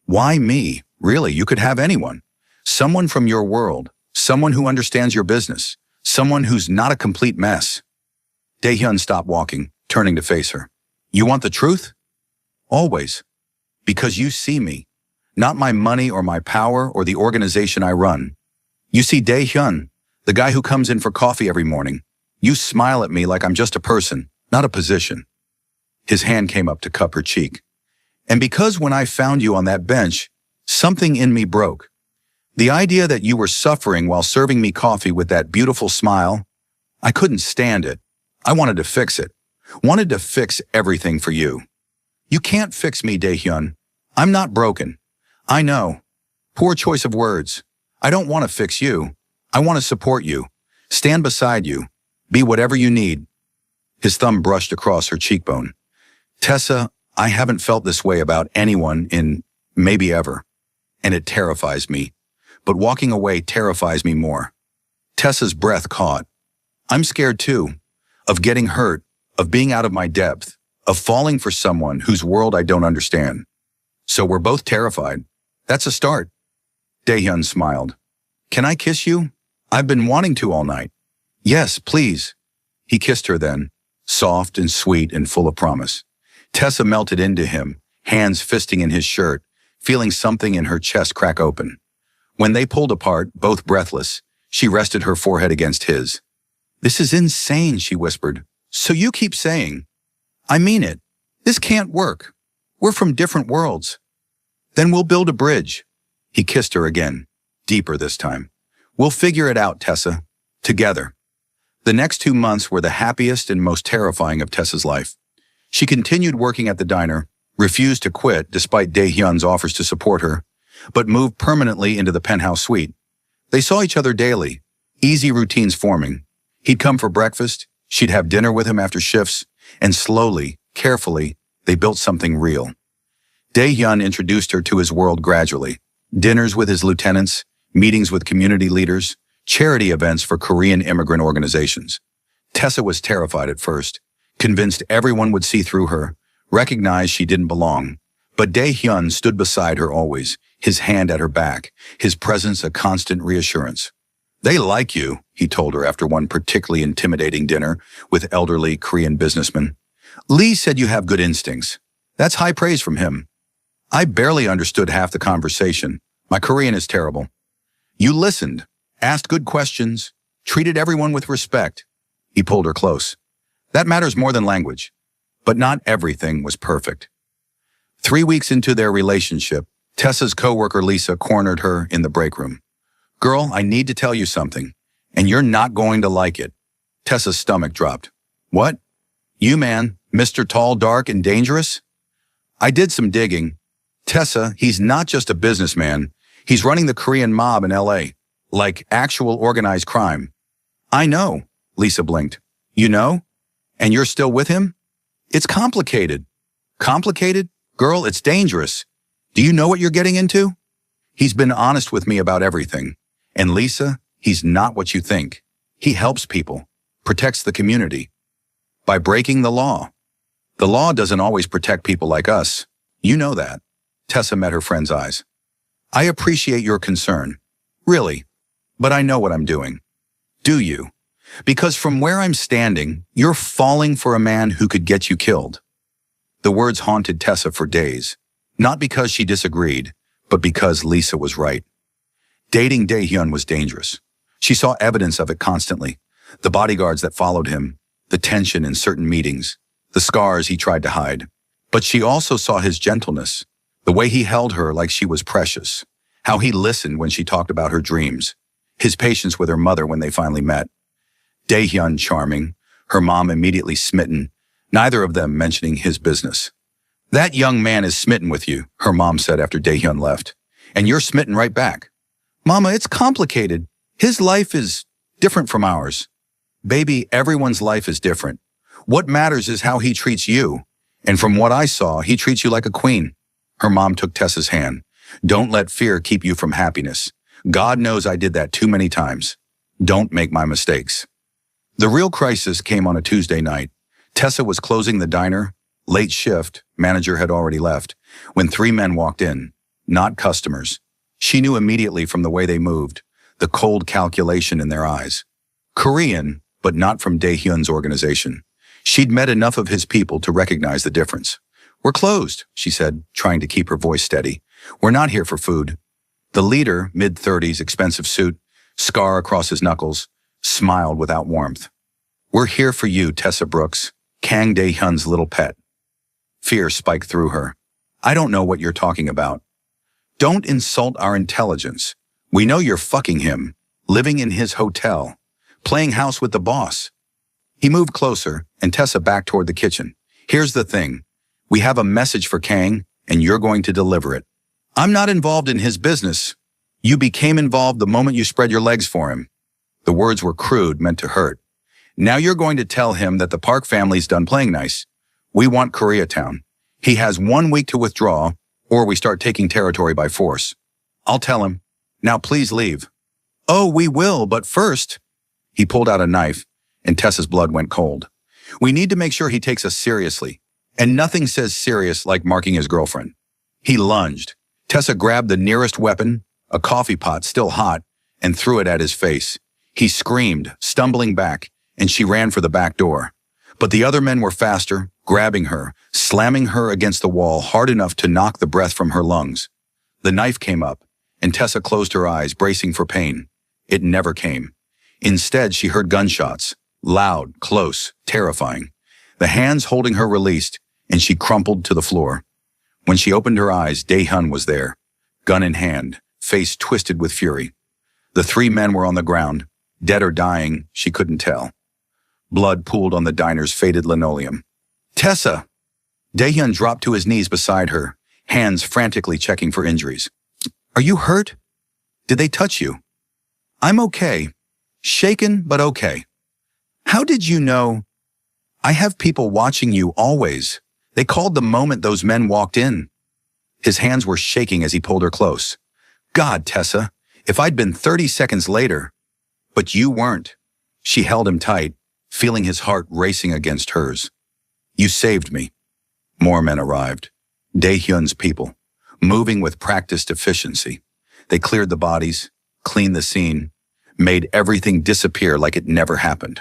"Why me? Really, you could have anyone. Someone from your world, someone who understands your business, someone who's not a complete mess." Dae-hyun stopped walking, turning to face her. "You want the truth?" Always. Because you see me. Not my money or my power or the organization I run. You see Dae-hyun, the guy who comes in for coffee every morning. You smile at me like I'm just a person, not a position. His hand came up to cup her cheek. And because when I found you on that bench, something in me broke. The idea that you were suffering while serving me coffee with that beautiful smile, I couldn't stand it. I wanted to fix it. Wanted to fix everything for you. You can't fix me, Dae-hyun. I'm not broken. I know. Poor choice of words. I don't want to fix you. I want to support you. Stand beside you. Be whatever you need. His thumb brushed across her cheekbone. Tessa, I haven't felt this way about anyone in maybe ever. And it terrifies me. But walking away terrifies me more. Tessa's breath caught. I'm scared too. Of getting hurt. Of being out of my depth. Of falling for someone whose world I don't understand. So we're both terrified. That's a start. Dae-hyun smiled. Can I kiss you? I've been wanting to all night. Yes, please. He kissed her then, soft and sweet and full of promise. Tessa melted into him, hands fisting in his shirt, feeling something in her chest crack open. When they pulled apart, both breathless, she rested her forehead against his. This is insane, she whispered. So you keep saying. I mean it. This can't work. We're from different worlds. Then we'll build a bridge. He kissed her again, deeper this time. We'll figure it out, Tessa. Together. The next 2 months were the happiest and most terrifying of Tessa's life. She continued working at the diner, refused to quit despite Dae-hyun's offers to support her, but moved permanently into the penthouse suite. They saw each other daily, easy routines forming. He'd come for breakfast, she'd have dinner with him after shifts, and slowly, carefully, they built something real. Dae-hyun introduced her to his world gradually. Dinners with his lieutenants, meetings with community leaders, charity events for Korean immigrant organizations. Tessa was terrified at first, convinced everyone would see through her, recognized she didn't belong. But Dae-hyun stood beside her always, his hand at her back, his presence a constant reassurance. They like you, he told her after one particularly intimidating dinner with elderly Korean businessmen. Lee said you have good instincts. That's high praise from him. I barely understood half the conversation. My Korean is terrible. You listened, asked good questions, treated everyone with respect. He pulled her close. That matters more than language. But not everything was perfect. 3 weeks into their relationship, Tessa's coworker Lisa cornered her in the break room. Girl, I need to tell you something, and you're not going to like it. Tessa's stomach dropped. What? You man, Mr. Tall, Dark, and Dangerous? I did some digging. Tessa, he's not just a businessman. He's running the Korean mob in LA, like actual organized crime. I know, Lisa blinked. You know? And you're still with him? It's complicated. Complicated? Girl, it's dangerous. Do you know what you're getting into? He's been honest with me about everything. And Lisa, he's not what you think. He helps people, protects the community. By breaking the law. The law doesn't always protect people like us. You know that. Tessa met her friend's eyes. I appreciate your concern. Really. But I know what I'm doing. Do you? Because from where I'm standing, you're falling for a man who could get you killed. The words haunted Tessa for days. Not because she disagreed, but because Lisa was right. Dating Dae-hyun was dangerous. She saw evidence of it constantly. The bodyguards that followed him, the tension in certain meetings, the scars he tried to hide. But she also saw his gentleness, the way he held her like she was precious, how he listened when she talked about her dreams, his patience with her mother when they finally met. Dae-hyun charming, her mom immediately smitten, neither of them mentioning his business. That young man is smitten with you, her mom said after Dae-hyun left. And you're smitten right back. Mama, it's complicated. His life is different from ours. Baby, everyone's life is different. What matters is how he treats you. And from what I saw, he treats you like a queen. Her mom took Tessa's hand. Don't let fear keep you from happiness. God knows I did that too many times. Don't make my mistakes. The real crisis came on a Tuesday night. Tessa was closing the diner, late shift, manager had already left, when 3 men walked in, not customers. She knew immediately from the way they moved, the cold calculation in their eyes. Korean, but not from Dae-hyun's organization. She'd met enough of his people to recognize the difference. We're closed, she said, trying to keep her voice steady. We're not here for food. The leader, mid-30s, expensive suit, scar across his knuckles, smiled without warmth. We're here for you, Tessa Brooks, Kang Dae-hyun's little pet. Fear spiked through her. I don't know what you're talking about. Don't insult our intelligence. We know you're fucking him, living in his hotel, playing house with the boss. He moved closer, and Tessa backed toward the kitchen. Here's the thing. We have a message for Kang, and you're going to deliver it. I'm not involved in his business. You became involved the moment you spread your legs for him. The words were crude, meant to hurt. Now you're going to tell him that the Park family's done playing nice. We want Koreatown. He has 1 week to withdraw, or we start taking territory by force. I'll tell him. Now please leave. Oh, we will, but first. He pulled out a knife, and Tessa's blood went cold. We need to make sure he takes us seriously. And nothing says serious like marking his girlfriend. He lunged. Tessa grabbed the nearest weapon, a coffee pot still hot, and threw it at his face. He screamed, stumbling back, and she ran for the back door. But the other men were faster, grabbing her, slamming her against the wall hard enough to knock the breath from her lungs. The knife came up, and Tessa closed her eyes, bracing for pain. It never came. Instead, she heard gunshots, loud, close, terrifying. The hands holding her released, and she crumpled to the floor. When she opened her eyes, Dae-hyun was there, gun in hand, face twisted with fury. The 3 men were on the ground, dead or dying, she couldn't tell. Blood pooled on the diner's faded linoleum. Tessa! Dae-hyun dropped to his knees beside her, hands frantically checking for injuries. Are you hurt? Did they touch you? I'm okay. Shaken, but okay. How did you know? I have people watching you always. They called the moment those men walked in. His hands were shaking as he pulled her close. God, Tessa, if I'd been 30 seconds later. But you weren't. She held him tight, feeling his heart racing against hers. You saved me. More men arrived. Dae-hyun's people, moving with practiced efficiency. They cleared the bodies, cleaned the scene, made everything disappear like it never happened.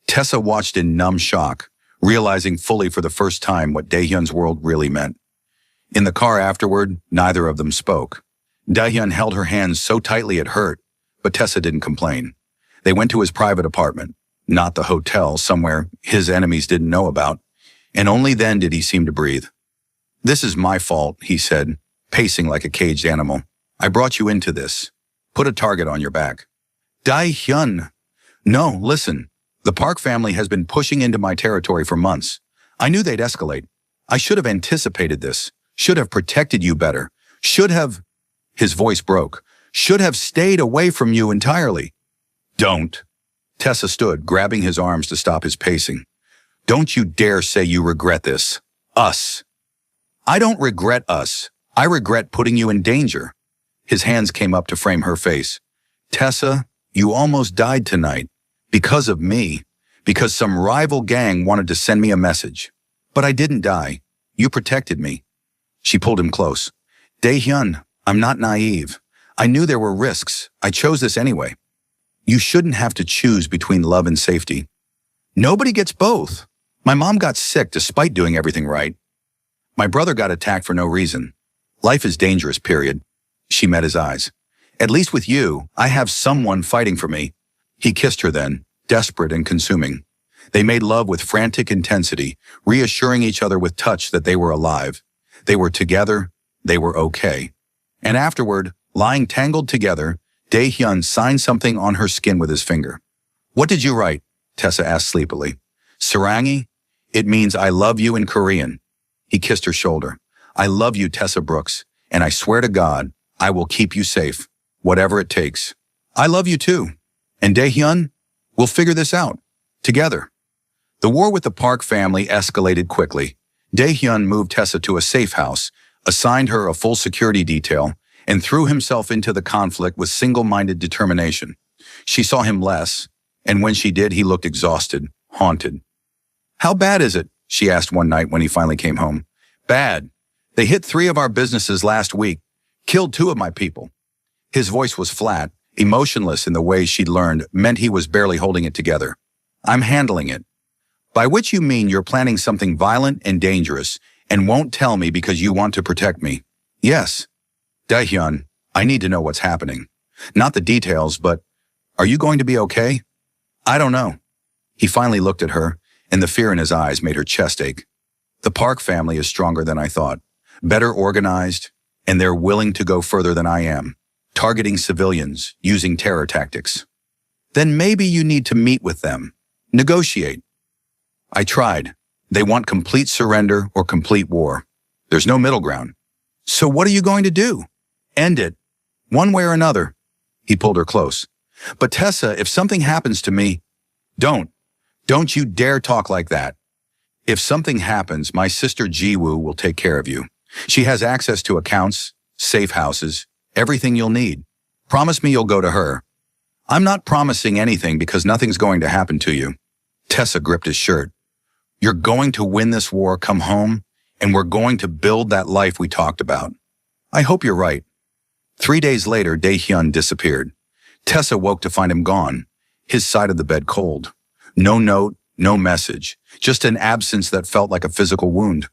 Tessa watched in numb shock, realizing fully for the first time what Dae-hyun's world really meant. In the car afterward, neither of them spoke. Dae-hyun held her hands so tightly it hurt, but Tessa didn't complain. They went to his private apartment, not the hotel somewhere his enemies didn't know about, and only then did he seem to breathe. This is my fault, he said, pacing like a caged animal. I brought you into this. Put a target on your back. Dae-hyun. No, listen. The Park family has been pushing into my territory for months. I knew they'd escalate. I should have anticipated this. Should have protected you better. Should have... His voice broke. Should have stayed away from you entirely. Don't. Tessa stood, grabbing his arms to stop his pacing. Don't you dare say you regret this. Us. I don't regret us. I regret putting you in danger. His hands came up to frame her face. Tessa, you almost died tonight. Because of me. Because some rival gang wanted to send me a message. But I didn't die. You protected me. She pulled him close. Dae-hyun, I'm not naive. I knew there were risks. I chose this anyway. You shouldn't have to choose between love and safety. Nobody gets both. My mom got sick despite doing everything right. My brother got attacked for no reason. Life is dangerous, period. She met his eyes. At least with you, I have someone fighting for me. He kissed her then, desperate and consuming. They made love with frantic intensity, reassuring each other with touch that they were alive. They were together. They were okay. And afterward, lying tangled together, Dae-hyun signed something on her skin with his finger. What did you write? Tessa asked sleepily. Sarangi? It means I love you in Korean. He kissed her shoulder. I love you, Tessa Brooks, and I swear to God, I will keep you safe, whatever it takes. I love you too. And Dae-hyun, we'll figure this out, together. The war with the Park family escalated quickly. Dae-hyun moved Tessa to a safe house, assigned her a full security detail, and threw himself into the conflict with single-minded determination. She saw him less, and when she did, he looked exhausted, haunted. How bad is it? She asked one night when he finally came home. Bad. They hit 3 of our businesses last week, killed 2 of my people. His voice was flat, emotionless in the way she'd learned meant he was barely holding it together. I'm handling it. By which you mean you're planning something violent and dangerous, and won't tell me because you want to protect me. Yes. Daehyun, I need to know what's happening. Not the details, but are you going to be okay? I don't know. He finally looked at her, and the fear in his eyes made her chest ache. The Park family is stronger than I thought, better organized, and they're willing to go further than I am, targeting civilians, using terror tactics. Then maybe you need to meet with them, negotiate. I tried. They want complete surrender or complete war. There's no middle ground. So what are you going to do? End it. One way or another. He pulled her close. But Tessa, if something happens to me, don't you dare talk like that. If something happens, my sister Jiwoo will take care of you. She has access to accounts, safe houses, everything you'll need. Promise me you'll go to her. I'm not promising anything because nothing's going to happen to you. Tessa gripped his shirt. You're going to win this war, come home, and we're going to build that life we talked about. I hope you're right. 3 days later, Daehyun disappeared. Tessa woke to find him gone, his side of the bed cold. No note, no message, just an absence that felt like a physical wound.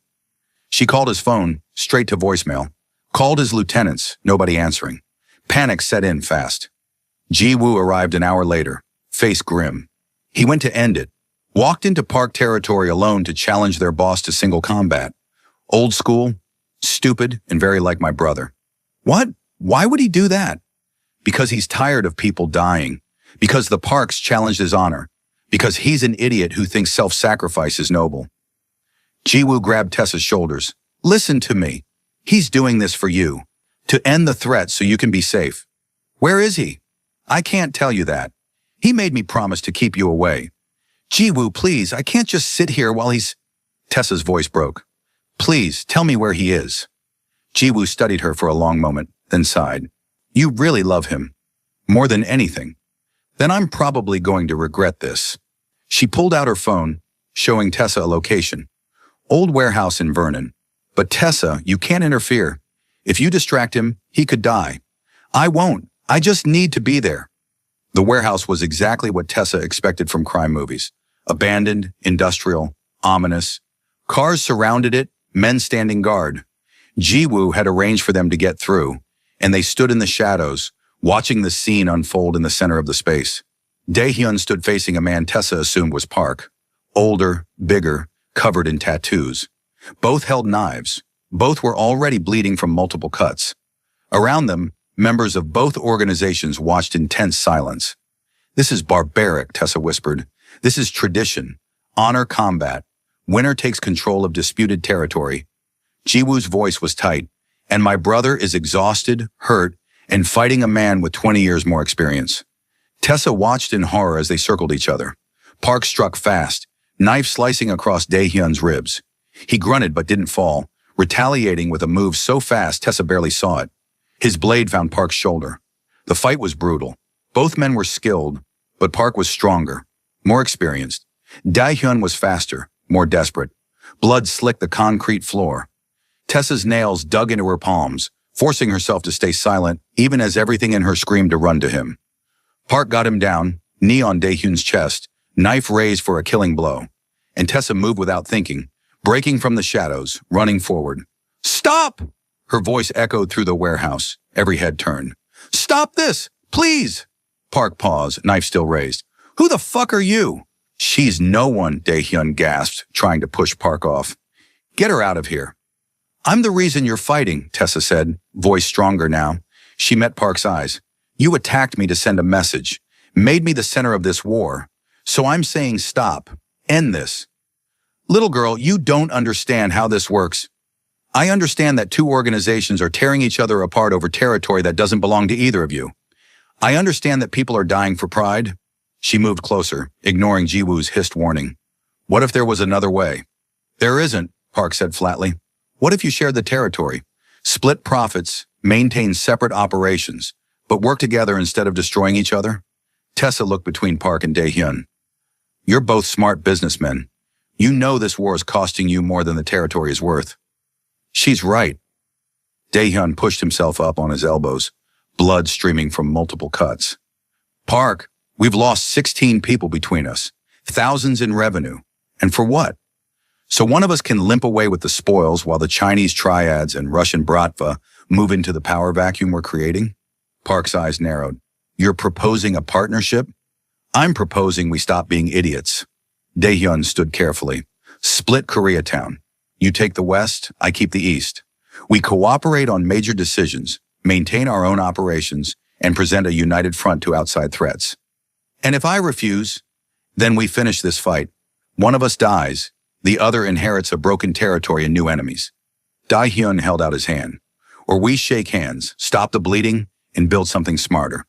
She called his phone, straight to voicemail. Called his lieutenants, nobody answering. Panic set in fast. Jiwoo arrived an hour later, face grim. He went to end it. Walked into Park territory alone to challenge their boss to single combat. Old school, stupid, and very like my brother. What? Why would he do that? Because he's tired of people dying. Because the Parks challenged his honor. Because he's an idiot who thinks self-sacrifice is noble. Jiwoo grabbed Tessa's shoulders. Listen to me. He's doing this for you. To end the threat so you can be safe. Where is he? I can't tell you that. He made me promise to keep you away. Jiwoo, please, I can't just sit here while he's... Tessa's voice broke. Please, tell me where he is. Jiwoo studied her for a long moment, then sighed. You really love him. More than anything. Then I'm probably going to regret this. She pulled out her phone, showing Tessa a location. Old warehouse in Vernon. But Tessa, you can't interfere. If you distract him, he could die. I won't. I just need to be there. The warehouse was exactly what Tessa expected from crime movies. Abandoned, industrial, ominous. Cars surrounded it, men standing guard. Jiwoo had arranged for them to get through, and they stood in the shadows, watching the scene unfold in the center of the space. Daehyun stood facing a man Tessa assumed was Park. Older, bigger, covered in tattoos. Both held knives. Both were already bleeding from multiple cuts. Around them, members of both organizations watched in tense silence. This is barbaric, Tessa whispered. This is tradition. Honor combat. Winner takes control of disputed territory. Jiwoo's voice was tight. And my brother is exhausted, hurt, and fighting a man with 20 years more experience. Tessa watched in horror as they circled each other. Park struck fast, knife slicing across Daehyun's ribs. He grunted but didn't fall, retaliating with a move so fast Tessa barely saw it. His blade found Park's shoulder. The fight was brutal. Both men were skilled, but Park was stronger, more experienced. Daehyun was faster, more desperate. Blood slicked the concrete floor. Tessa's nails dug into her palms, forcing herself to stay silent even as everything in her screamed to run to him. Park got him down, knee on Daehyun's chest, knife raised for a killing blow. And Tessa moved without thinking, breaking from the shadows, running forward. Stop! Her voice echoed through the warehouse, every head turned. Stop this! Please! Park paused, knife still raised. Who the fuck are you? She's no one, Daehyun gasped, trying to push Park off. Get her out of here. I'm the reason you're fighting, Tessa said, voice stronger now. She met Park's eyes. You attacked me to send a message, made me the center of this war. So I'm saying stop. End this. Little girl, you don't understand how this works. I understand that two organizations are tearing each other apart over territory that doesn't belong to either of you. I understand that people are dying for pride. She moved closer, ignoring Jiwoo's hissed warning. What if there was another way? There isn't, Park said flatly. What if you shared the territory? Split profits, maintain separate operations, but work together instead of destroying each other? Tessa looked between Park and Daehyun. You're both smart businessmen. You know this war is costing you more than the territory is worth. She's right. Daehyun pushed himself up on his elbows, blood streaming from multiple cuts. Park, we've lost 16 people between us, thousands in revenue. And for what? So one of us can limp away with the spoils while the Chinese triads and Russian bratva move into the power vacuum we're creating? Park's eyes narrowed. You're proposing a partnership? I'm proposing we stop being idiots. Daehyun stood carefully. Split Koreatown. You take the West, I keep the East. We cooperate on major decisions, maintain our own operations, and present a united front to outside threats. And if I refuse, then we finish this fight. One of us dies, the other inherits a broken territory and new enemies. Daehyun held out his hand. Or we shake hands, stop the bleeding, and build something smarter.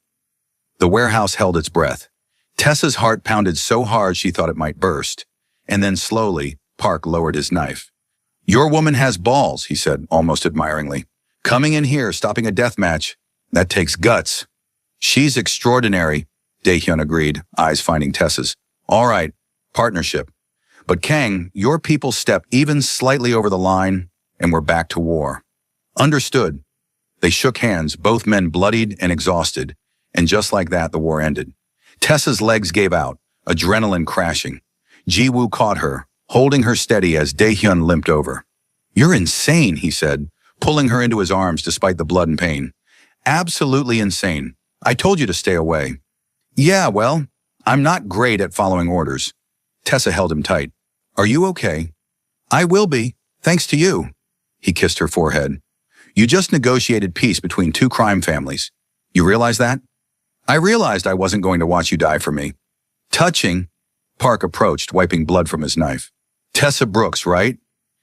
The warehouse held its breath. Tessa's heart pounded so hard she thought it might burst. And then slowly, Park lowered his knife. Your woman has balls, he said, almost admiringly. Coming in here, stopping a death match, that takes guts. She's extraordinary, Daehyun agreed, eyes finding Tessa's. All right, partnership. But Kang, your people step even slightly over the line, and we're back to war. Understood. They shook hands, both men bloodied and exhausted, and just like that, the war ended. Tessa's legs gave out, adrenaline crashing. Ji-woo caught her, holding her steady as Daehyun limped over. You're insane, he said, pulling her into his arms despite the blood and pain. Absolutely insane. I told you to stay away. Yeah, well, I'm not great at following orders. Tessa held him tight. Are you okay? I will be, thanks to you. He kissed her forehead. You just negotiated peace between two crime families. You realize that? I realized I wasn't going to watch you die for me. Touching, Park approached, wiping blood from his knife. Tessa Brooks, right?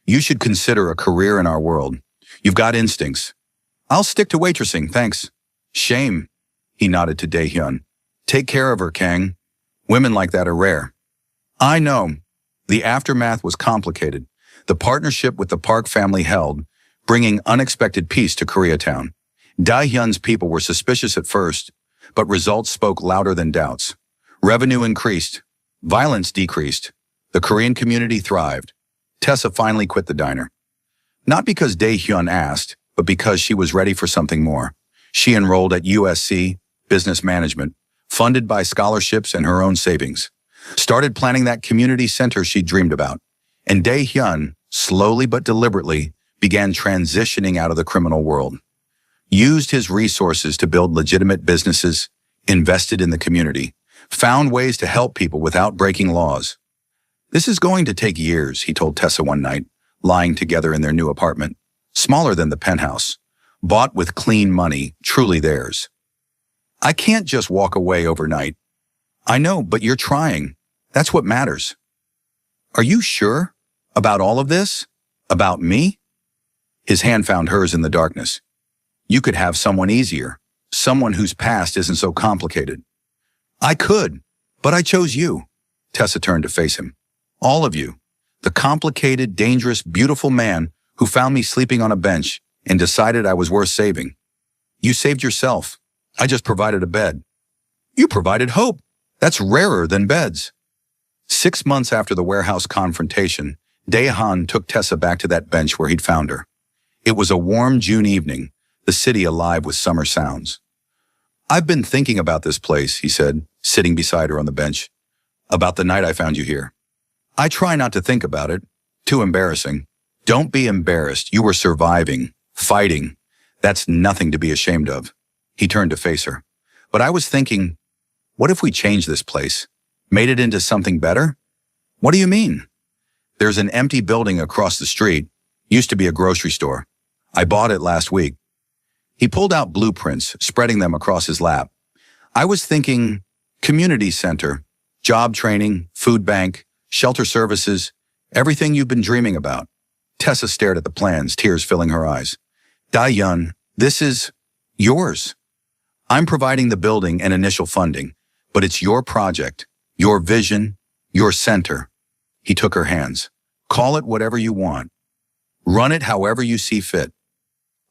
You should consider a career in our world. You've got instincts. I'll stick to waitressing, thanks. Shame, he nodded to Daehyun. Take care of her, Kang. Women like that are rare. I know. The aftermath was complicated. The partnership with the Park family held, bringing unexpected peace to Koreatown. Daehyun's people were suspicious at first, but results spoke louder than doubts. Revenue increased. Violence decreased. The Korean community thrived. Tessa finally quit the diner. Not because Daehyun asked, but because she was ready for something more. She enrolled at USC, Business Management, funded by scholarships and her own savings. Started planning that community center she dreamed about. And Daehyun, slowly but deliberately, began transitioning out of the criminal world. Used his resources to build legitimate businesses, invested in the community, found ways to help people without breaking laws. This is going to take years, he told Tessa one night, lying together in their new apartment, smaller than the penthouse, bought with clean money, truly theirs. I can't just walk away overnight. I know, but you're trying. That's what matters. Are you sure about all of this? About me? His hand found hers in the darkness. You could have someone easier, someone whose past isn't so complicated. I could, but I chose you. Tessa turned to face him. All of you. The complicated, dangerous, beautiful man who found me sleeping on a bench and decided I was worth saving. You saved yourself. I just provided a bed. You provided hope. That's rarer than beds. 6 months after the warehouse confrontation, Daehyun took Tessa back to that bench where he'd found her. It was a warm June evening, the city alive with summer sounds. I've been thinking about this place, he said, sitting beside her on the bench. About the night I found you here. I try not to think about it. Too embarrassing. Don't be embarrassed. You were surviving, fighting. That's nothing to be ashamed of. He turned to face her. But I was thinking, what if we changed this place? Made it into something better? What do you mean? There's an empty building across the street. Used to be a grocery store. I bought it last week. He pulled out blueprints, spreading them across his lap. I was thinking community center, job training, food bank, shelter services, everything you've been dreaming about. Tessa stared at the plans, tears filling her eyes. Daehyun, this is yours. I'm providing the building and initial funding, but it's your project, your vision, your center. He took her hands. Call it whatever you want. Run it however you see fit.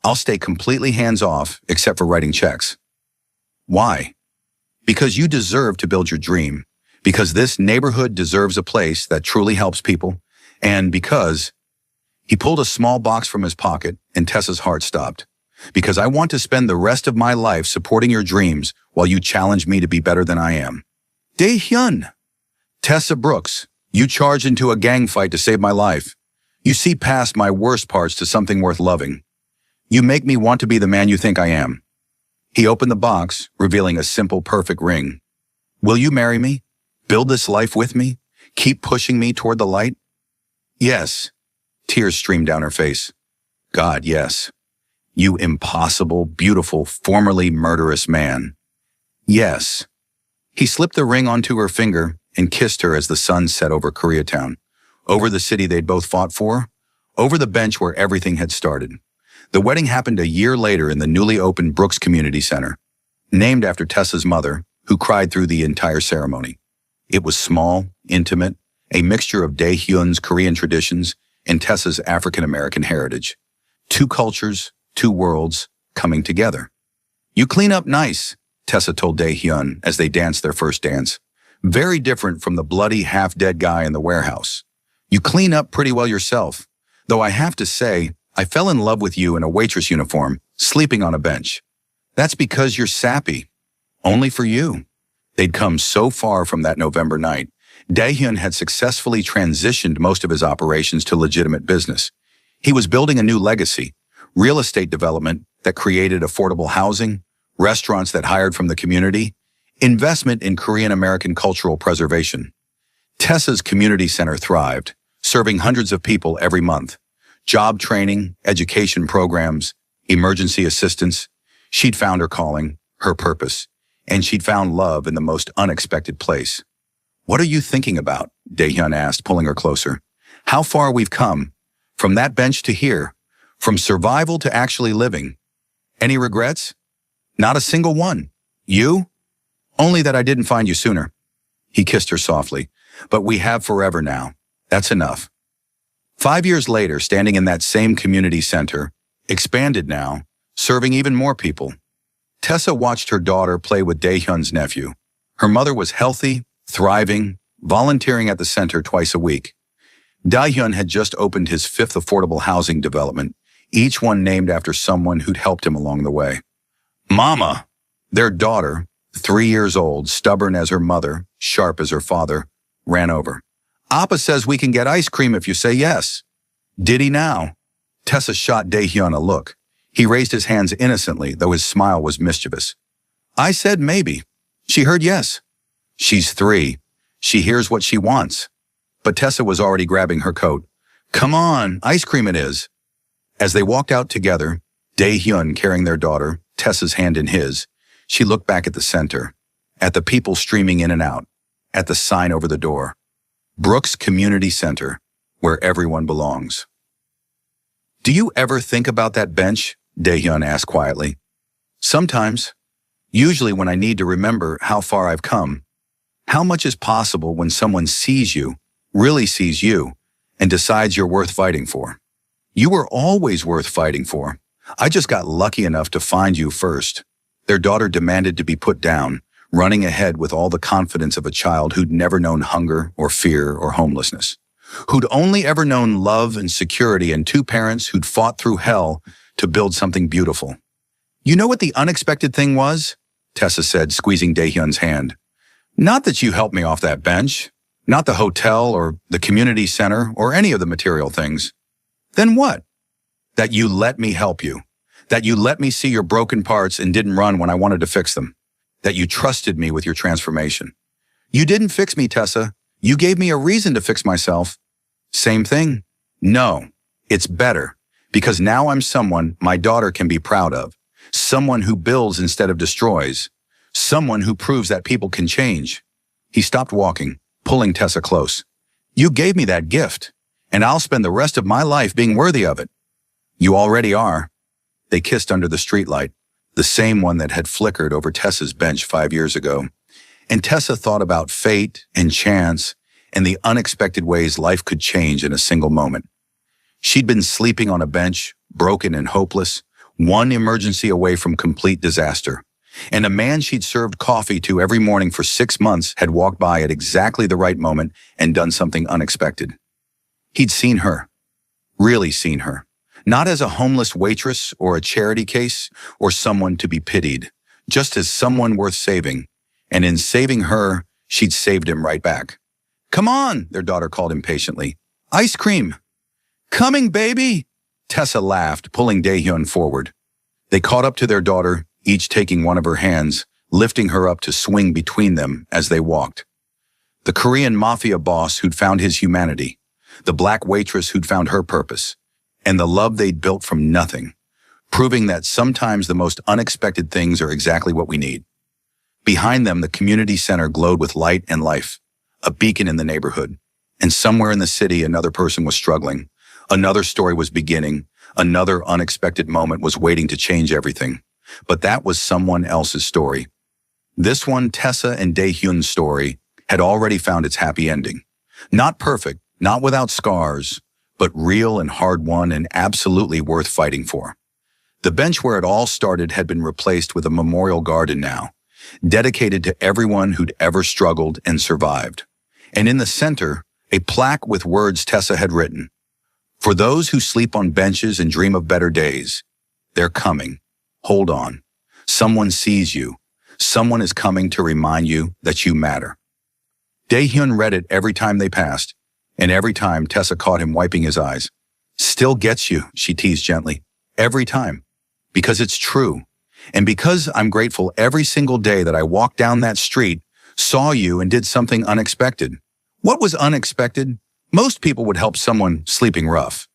I'll stay completely hands-off except for writing checks. Why? Because you deserve to build your dream, because this neighborhood deserves a place that truly helps people, and because he pulled a small box from his pocket and Tessa's heart stopped. Because I want to spend the rest of my life supporting your dreams while you challenge me to be better than I am. Daehyun! Tessa Brooks, You charged into a gang fight to save my life. You see past my worst parts to something worth loving. You make me want to be the man you think I am." He opened the box, revealing a simple, perfect ring. "Will you marry me? Build this life with me? Keep pushing me toward the light?" "Yes." Tears streamed down her face. "God, yes. You impossible, beautiful, formerly murderous man. Yes." He slipped the ring onto her finger and kissed her as the sun set over Koreatown, over the city they'd both fought for, over the bench where everything had started. The wedding happened a year later in the newly opened Brooks Community Center, named after Tessa's mother, who cried through the entire ceremony. It was small, intimate, a mixture of Dae-hyun's Korean traditions and Tessa's African-American heritage. Two cultures, two worlds, coming together. "You clean up nice," Tessa told Dae-hyun as they danced their first dance. "Very different from the bloody, half-dead guy in the warehouse. You clean up pretty well yourself, though I have to say, I fell in love with you in a waitress uniform, sleeping on a bench. That's because you're sappy. Only for you." They'd come so far from that November night. Dae-hyun had successfully transitioned most of his operations to legitimate business. He was building a new legacy, real estate development that created affordable housing, restaurants that hired from the community, investment in Korean American cultural preservation. Tessa's community center thrived, serving hundreds of people every month. Job training, education programs, emergency assistance. She'd found her calling, her purpose, and she'd found love in the most unexpected place. "What are you thinking about?" Dae-hyun asked, pulling her closer. "How far we've come, from that bench to here, from survival to actually living. Any regrets?" "Not a single one. You?" "Only that I didn't find you sooner." He kissed her softly. "But we have forever now. That's enough." 5 years later, standing in that same community center, expanded now, serving even more people, Tessa watched her daughter play with Dae-hyun's nephew. Her mother was healthy, thriving, volunteering at the center twice a week. Dae-hyun had just opened his 5th affordable housing development, each one named after someone who'd helped him along the way. "Mama!" Their daughter, 3 years old, stubborn as her mother, sharp as her father, ran over. "Appa says we can get ice cream if you say yes." "Did he now?" Tessa shot Dae-hyun a look. He raised his hands innocently, though his smile was mischievous. "I said maybe. She heard yes." "She's 3. She hears what she wants." But Tessa was already grabbing her coat. "Come on, ice cream it is." As they walked out together, Dae-hyun carrying their daughter, Tessa's hand in his, she looked back at the center, at the people streaming in and out, at the sign over the door. Brooks Community Center, where everyone belongs. "Do you ever think about that bench?" Dae-hyun asked quietly. "Sometimes. Usually when I need to remember how far I've come. How much is possible when someone sees you, really sees you, and decides you're worth fighting for. You were always worth fighting for. I just got lucky enough to find you first." Their daughter demanded to be put down, running ahead with all the confidence of a child who'd never known hunger or fear or homelessness, who'd only ever known love and security and 2 parents who'd fought through hell to build something beautiful. "You know what the unexpected thing was?" Tessa said, squeezing Dae-hyun's hand. "Not that you helped me off that bench, not the hotel or the community center or any of the material things. Then what? That you let me help you. That you let me see your broken parts and didn't run when I wanted to fix them. That you trusted me with your transformation. You didn't fix me, Tessa. You gave me a reason to fix myself." "Same thing?" "No, it's better. Because now I'm someone my daughter can be proud of. Someone who builds instead of destroys. Someone who proves that people can change." He stopped walking, pulling Tessa close. "You gave me that gift, and I'll spend the rest of my life being worthy of it." "You already are." They kissed under the streetlight, the same one that had flickered over Tessa's bench 5 years ago. And Tessa thought about fate and chance and the unexpected ways life could change in a single moment. She'd been sleeping on a bench, broken and hopeless, one emergency away from complete disaster. And a man she'd served coffee to every morning for 6 months had walked by at exactly the right moment and done something unexpected. He'd seen her, really seen her, not as a homeless waitress or a charity case or someone to be pitied, just as someone worth saving. And in saving her, she'd saved him right back. Come on, their daughter called impatiently. Ice cream. Coming, baby. Tessa laughed, pulling Daehyun forward. They caught up to their daughter, each taking one of her hands, lifting her up to swing between them as they walked. The Korean Mafia boss who'd found his humanity, the black waitress who'd found her purpose, and the love they'd built from nothing, proving that sometimes the most unexpected things are exactly what we need. Behind them, the community center glowed with light and life, a beacon in the neighborhood. And somewhere in the city, another person was struggling. Another story was beginning. Another unexpected moment was waiting to change everything. But that was someone else's story. This one, Tessa and Daehyun's story, had already found its happy ending. Not perfect, not without scars, but real and hard-won and absolutely worth fighting for. The bench where it all started had been replaced with a memorial garden now, dedicated to everyone who'd ever struggled and survived. And in the center, a plaque with words Tessa had written. For those who sleep on benches and dream of better days, they're coming. Hold on. Someone sees you. Someone is coming to remind you that you matter. Daehyun read it every time they passed, and every time Tessa caught him wiping his eyes. Still gets you, she teased gently. Every time. Because it's true. And because I'm grateful every single day that I walked down that street, saw you, and did something unexpected. What was unexpected? Most people would help someone sleeping rough.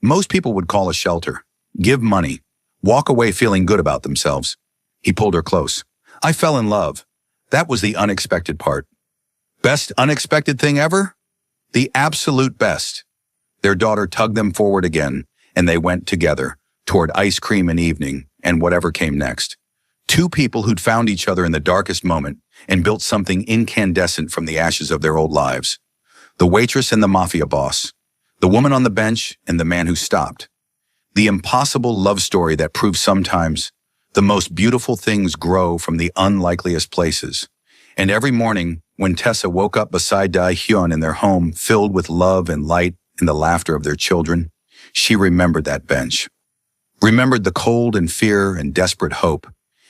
Most people would call a shelter, give money, walk away feeling good about themselves. He pulled her close. I fell in love. That was the unexpected part. Best unexpected thing ever? The absolute best. Their daughter tugged them forward again, and they went together, toward ice cream and evening, and whatever came next. Two people who'd found each other in the darkest moment and built something incandescent from the ashes of their old lives. The waitress and the mafia boss. The woman on the bench and the man who stopped. The impossible love story that proves sometimes the most beautiful things grow from the unlikeliest places. And every morning, when Tessa woke up beside Daehyun in their home filled with love and light and the laughter of their children, she remembered that bench. Remembered the cold and fear and desperate hope,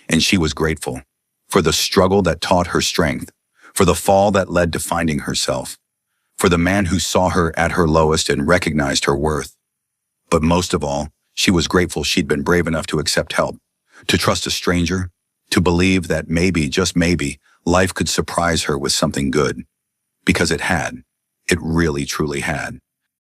and she was grateful for the struggle that taught her strength, for the fall that led to finding herself, for the man who saw her at her lowest and recognized her worth. But most of all, she was grateful she'd been brave enough to accept help, to trust a stranger, to believe that maybe, just maybe, life could surprise her with something good. Because it had. It really, truly had.